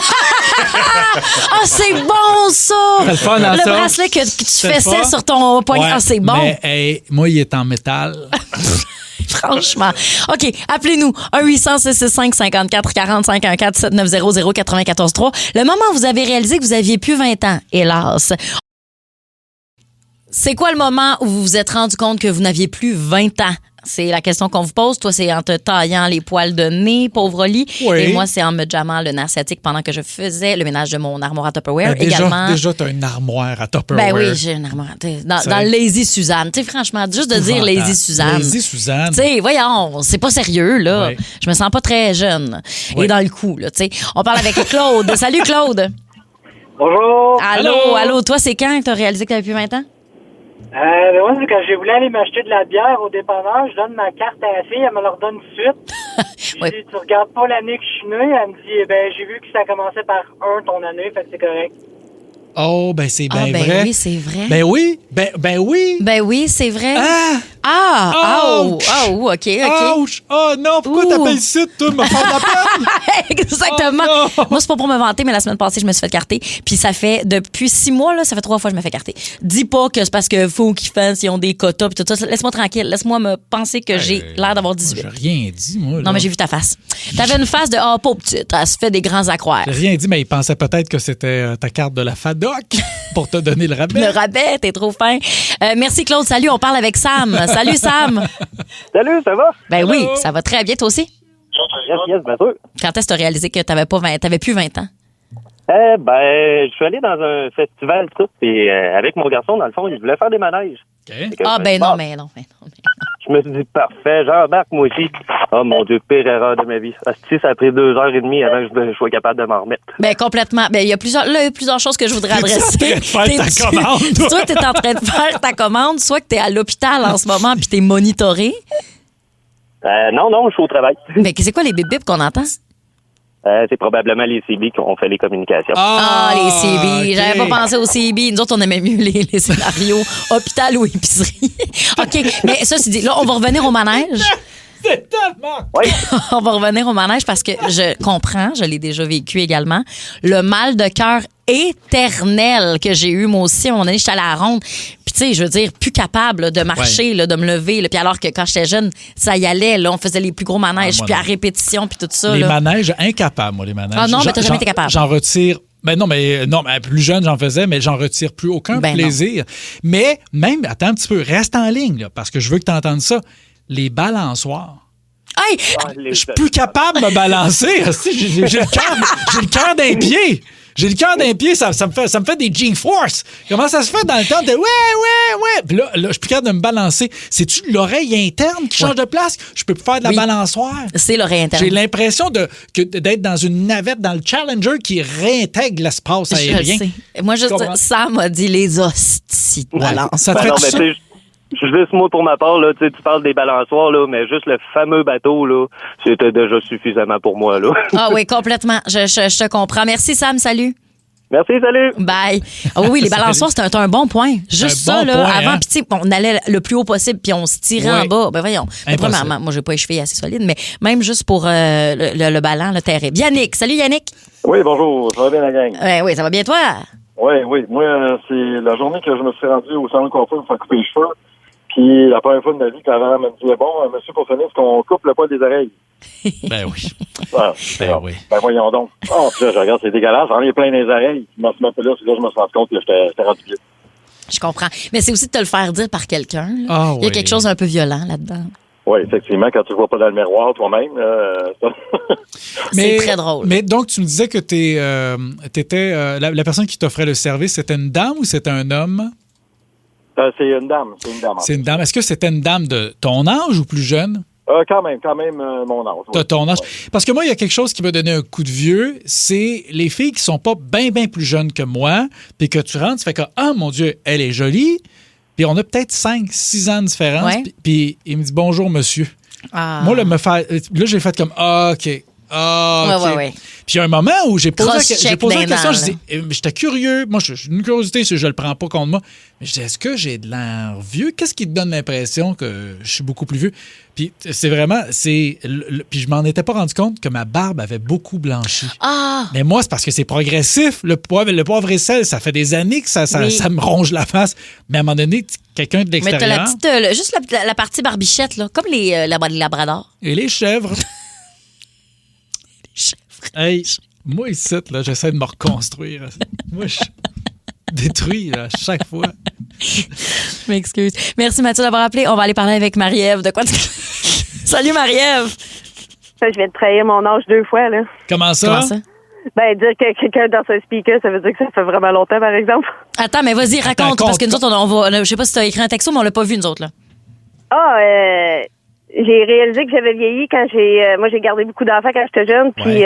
c'est bon, ça! C'est le fun, hein, le bracelet que tu fessais sur ton poignet. Ouais, c'est bon. Mais moi, il est en métal. Franchement. OK, appelez-nous. 1-800-665-5440 514-7900-943. Le moment où vous avez réalisé que vous aviez plus 20 ans, hélas. C'est quoi le moment où vous vous êtes rendu compte que vous n'aviez plus 20 ans? C'est la question qu'on vous pose. Toi, c'est en te taillant les poils de nez, pauvre Oli. Oui. Et moi, c'est en me jammant le nerf sciatique pendant que je faisais le ménage de mon armoire à Tupperware. Également. Déjà, tu as une armoire à Tupperware. Ben oui, j'ai une armoire. Dans le Lazy Suzanne. Tu sais, franchement, juste de dire Lazy Suzanne. Lazy Suzanne. Tu sais, voyons, c'est pas sérieux, là. Oui. Je me sens pas très jeune. Oui. Et dans le coup, là, tu sais. On parle avec Claude. Salut, Claude. Bonjour. Allô. Toi, c'est quand que t'as réalisé que t'avais plus 20 ans? Moi, c'est quand j'ai voulu aller m'acheter de la bière au dépanneur, je donne ma carte à la fille, elle me la redonne tout de suite. Je dis, tu regardes pas l'année que je suis né? Elle me dit, j'ai vu que ça commençait par 1 ton année, fait que c'est correct. Oh, ben c'est bien vrai. Oui, c'est vrai. Ben oui. Ben oui. Ben oui, c'est vrai. OK. Ouch! Oh non, pourquoi t'appelles ça, toi, me faire de la peine? Exactement. Oh, moi, c'est pas pour me vanter, mais la semaine passée, je me suis fait carter. Puis ça fait, depuis 6 mois, là, ça fait 3 fois que je me fais carter. Dis pas que c'est parce que faut qu'ils fassent, ils ont des quotas, puis tout ça. Laisse-moi tranquille. Laisse-moi me penser que j'ai l'air d'avoir 18. J'ai rien dit, moi. Là. Non, mais j'ai vu ta face. T'avais une face de pauvre petite. Elle se fait des grands accroires. J'ai rien dit, mais il pensait peut-être que c'était ta carte de la FADOC pour te donner le rabais. Le rabais, t'es trop fin. Merci, Claude. Salut, on parle avec Sam. Salut, Sam. Salut, ça va? Ben oui, ça va très bien. Toi aussi? Yes, bien sûr. Quand est-ce que tu as réalisé que t'avais plus 20 ans? Je suis allé dans un festival, tout, et avec mon garçon, dans le fond, il voulait faire des manèges. Non. Je me suis dit, parfait, j'embarque moi aussi. Oh mon Dieu, pire erreur de ma vie. Ça a pris 2h30 avant que je sois capable de m'en remettre. Ben complètement. Ben il y a plusieurs choses que je voudrais adresser. T'es en train de faire ta commande. Soit t'es en train de faire ta commande, soit que t'es à l'hôpital en ce moment puis t'es monitoré. Non, je suis au travail. Mais c'est quoi les bip-bip qu'on entend? C'est probablement les CB qui ont fait les communications. Les CB. Okay. J'avais pas pensé aux CB. Nous autres, on aimait mieux les scénarios hôpital ou épicerie. OK, mais ça, c'est dit. Là, on va revenir au manège. C'est tellement... Oui. On va revenir au manège parce que je comprends, je l'ai déjà vécu également, le mal de cœur éternel que j'ai eu moi aussi. À un moment donné, j'étais à la ronde. Puis, tu sais, je veux dire, plus capable là, de marcher, là, de me lever. Là. Puis alors que quand j'étais jeune, ça y allait. Là, on faisait les plus gros manèges, puis à répétition, puis tout ça. Les là. manèges, incapables, moi, les manèges. Ah non, mais t'as jamais été capable. J'en retire... Non, mais plus jeune, j'en faisais, mais j'en retire plus aucun plaisir. Non. Mais même, attends un petit peu, reste en ligne, là, parce que je veux que tu entendes ça. Les balançoires. Hey! Je suis plus capable de me balancer. J'ai le cœur d'un pied. J'ai le cœur d'un pied, ça me fait des G-Force. Comment ça se fait dans le temps de ouais. Puis là, je suis plus capable de me balancer. C'est-tu l'oreille interne qui change de place? Je peux plus faire de la balançoire. C'est l'oreille interne. J'ai l'impression d'être dans une navette dans le Challenger qui réintègre l'espace aérien. Je sais. Moi, Sam m'a dit les hosties de balance. Ça te fait ça? Juste moi, pour ma part, là, tu parles des balançoires, là, mais juste le fameux bateau, là, c'était déjà suffisamment pour moi, là. Ah oui, complètement. Je te comprends. Merci, Sam. Salut. Merci, salut. Bye. Ah oui, les balançoires, c'est un bon point. Juste ça, là, avant, hein? puis on allait le plus haut possible, puis on se tirait en bas. Ben voyons. Premièrement, moi, j'ai pas les chevilles assez solides, mais même juste pour le ballon, le terrible. Yannick. Salut, Yannick. Oui, bonjour. Ça va bien, la gang? Oui, ça va bien, toi? Oui. Moi, c'est la journée que je me suis rendu au salon de coiffure pour faire couper les cheveux. Puis la première fois de ma vie, quand la me disait, bon, monsieur, pour finir, est-ce qu'on coupe le poil des oreilles? Ben oui. Oui. Ben voyons donc. Oh, puis là, je regarde, c'est dégueulasse. J'en ai plein des oreilles. Je m'en suis même pas là, c'est là que je me suis rendu compte que j'étais rendu vieux. Je comprends. Mais c'est aussi de te le faire dire par quelqu'un. Il y a quelque chose d'un peu violent là-dedans. Oui, effectivement, quand tu ne vois pas dans le miroir toi-même. C'est très drôle. Mais donc, tu me disais que t'étais la personne qui t'offrait le service, c'était une dame ou c'était un homme? C'est une dame. C'est une dame. Est-ce que c'était une dame de ton âge ou plus jeune? Quand même mon âge. T'as ton âge. Ouais. Parce que moi, il y a quelque chose qui m'a donné un coup de vieux, c'est les filles qui sont pas bien plus jeunes que moi, puis que tu rentres, tu fais que, ah, mon Dieu, elle est jolie, puis on a peut-être 5-6 ans de différence, puis il me dit, bonjour, monsieur. Ah. Moi, là, j'ai fait comme, ah, OK. Ah, OK. Ouais. Puis il y a un moment où j'ai posé la question, j'étais curieux. Moi, j'ai une curiosité, je le prends pas contre moi. Mais je dis, est-ce que j'ai de l'air vieux? Qu'est-ce qui te donne l'impression que je suis beaucoup plus vieux? Puis c'est vraiment, puis je m'en étais pas rendu compte que ma barbe avait beaucoup blanchi. Ah! Mais moi, c'est parce que c'est progressif. Le poivre et sel, ça fait des années que ça me ronge la face. Mais à un moment donné, quelqu'un de l'extérieur... Mais t'as la petite, juste la partie barbichette, là, comme les labradors. Et les chèvres. Hey, moi, ici, là, j'essaie de me reconstruire. Moi, détruit à chaque fois. Je m'excuse. Merci Mathieu d'avoir appelé. On va aller parler avec Marie-Ève. De quoi tu... Salut Marie-Ève. Je viens de trahir mon âge 2 fois, là. Comment ça? Ben, dire que quelqu'un dans un speaker, ça veut dire que ça fait vraiment longtemps, par exemple. Attends, mais vas-y, raconte, parce que nous autres, on va... Je sais pas si tu as écrit un texto, mais on l'a pas vu, nous autres, là. J'ai réalisé que j'avais vieilli quand moi, j'ai gardé beaucoup d'enfants quand j'étais jeune, puis,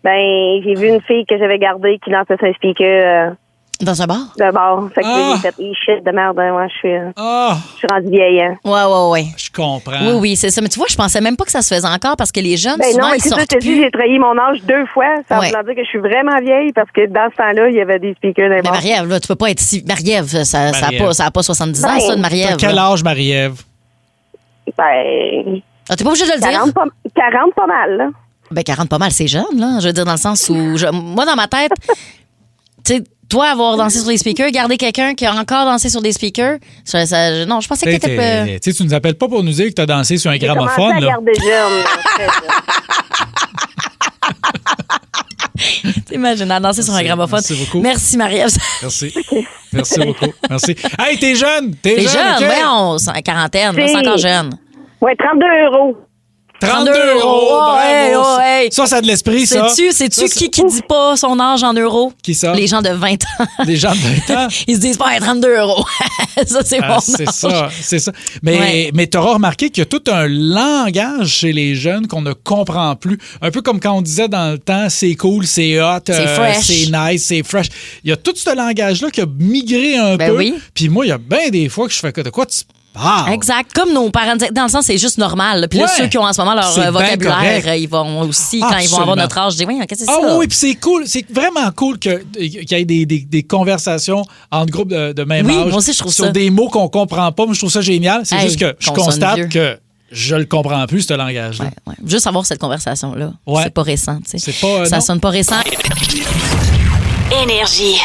j'ai vu une fille que j'avais gardée qui lançait un speaker... Dans un bar? D'un bar. Fait que j'ai fait shit de merde. Moi, je suis rendue vieille. Hein. Ouais. Je comprends. Oui, c'est ça. Mais tu vois, je pensais même pas que ça se faisait encore parce que les jeunes, souvent, non, mais c'est ça, je te dis, j'ai trahi mon âge 2 fois. Ça veut dire que je suis vraiment vieille parce que dans ce temps-là, il y avait des speakers dans les bars. Mais Marie-Ève, là, tu peux pas être si... Marie-Ève, ça a pas 70 ans, ça, de Marie-Ève. T'as quel âge, Marie-Ève? Ben... t'es pas obligé de le dire. 40 pas mal, là. Ben, 40 pas mal, c'est jeune, là. Je veux dire, dans le sens où... Moi, dans ma tête, tu sais... Toi, avoir dansé sur des speakers, garder quelqu'un qui a encore dansé sur des speakers, non, je pensais que t'étais... Tu nous appelles pas pour nous dire que t'as dansé sur un gramophone. J'ai commencé à garder jeune. T'imagines, à danser sur un gramophone. Merci beaucoup. Merci, Marie-Ève. Merci. Merci beaucoup. Merci. Hey, t'es jeune. T'es jeune, okay? Ouais, en quarantaine. Là, c'est encore jeune. Ouais, 32 €. 32 €. Ouais. Ça a de l'esprit, ça. Sais-tu qui dit pas son âge en euros? Qui ça? Les gens de 20 ans. Les gens de 20 ans? Ils se disent pas 32 €. Ça, c'est mon âge. C'est ça. Mais t'auras remarqué qu'il y a tout un langage chez les jeunes qu'on ne comprend plus. Un peu comme quand on disait dans le temps, c'est cool, c'est hot, c'est nice, c'est fresh. Il y a tout ce langage-là qui a migré un peu. Oui. Puis moi, il y a bien des fois que je fais de quoi tu parles? Exact. Comme nos parents disaient, dans le sens, c'est juste normal. Puis là, ceux qui ont en ce moment leur vocabulaire, ils vont aussi, quand ils vont avoir notre âge, dire, qu'est-ce que c'est ça? Ah oui, puis c'est cool. C'est vraiment cool qu'il y ait des conversations entre groupes de même âge. Moi aussi, je trouve sur ça. des mots qu'on comprend pas. Moi, je trouve ça génial. C'est juste que je constate que je le comprends plus, ce langage-là. Ouais. Juste avoir cette conversation-là. C'est pas récent, tu sais. Ça sonne pas récent. Énergie.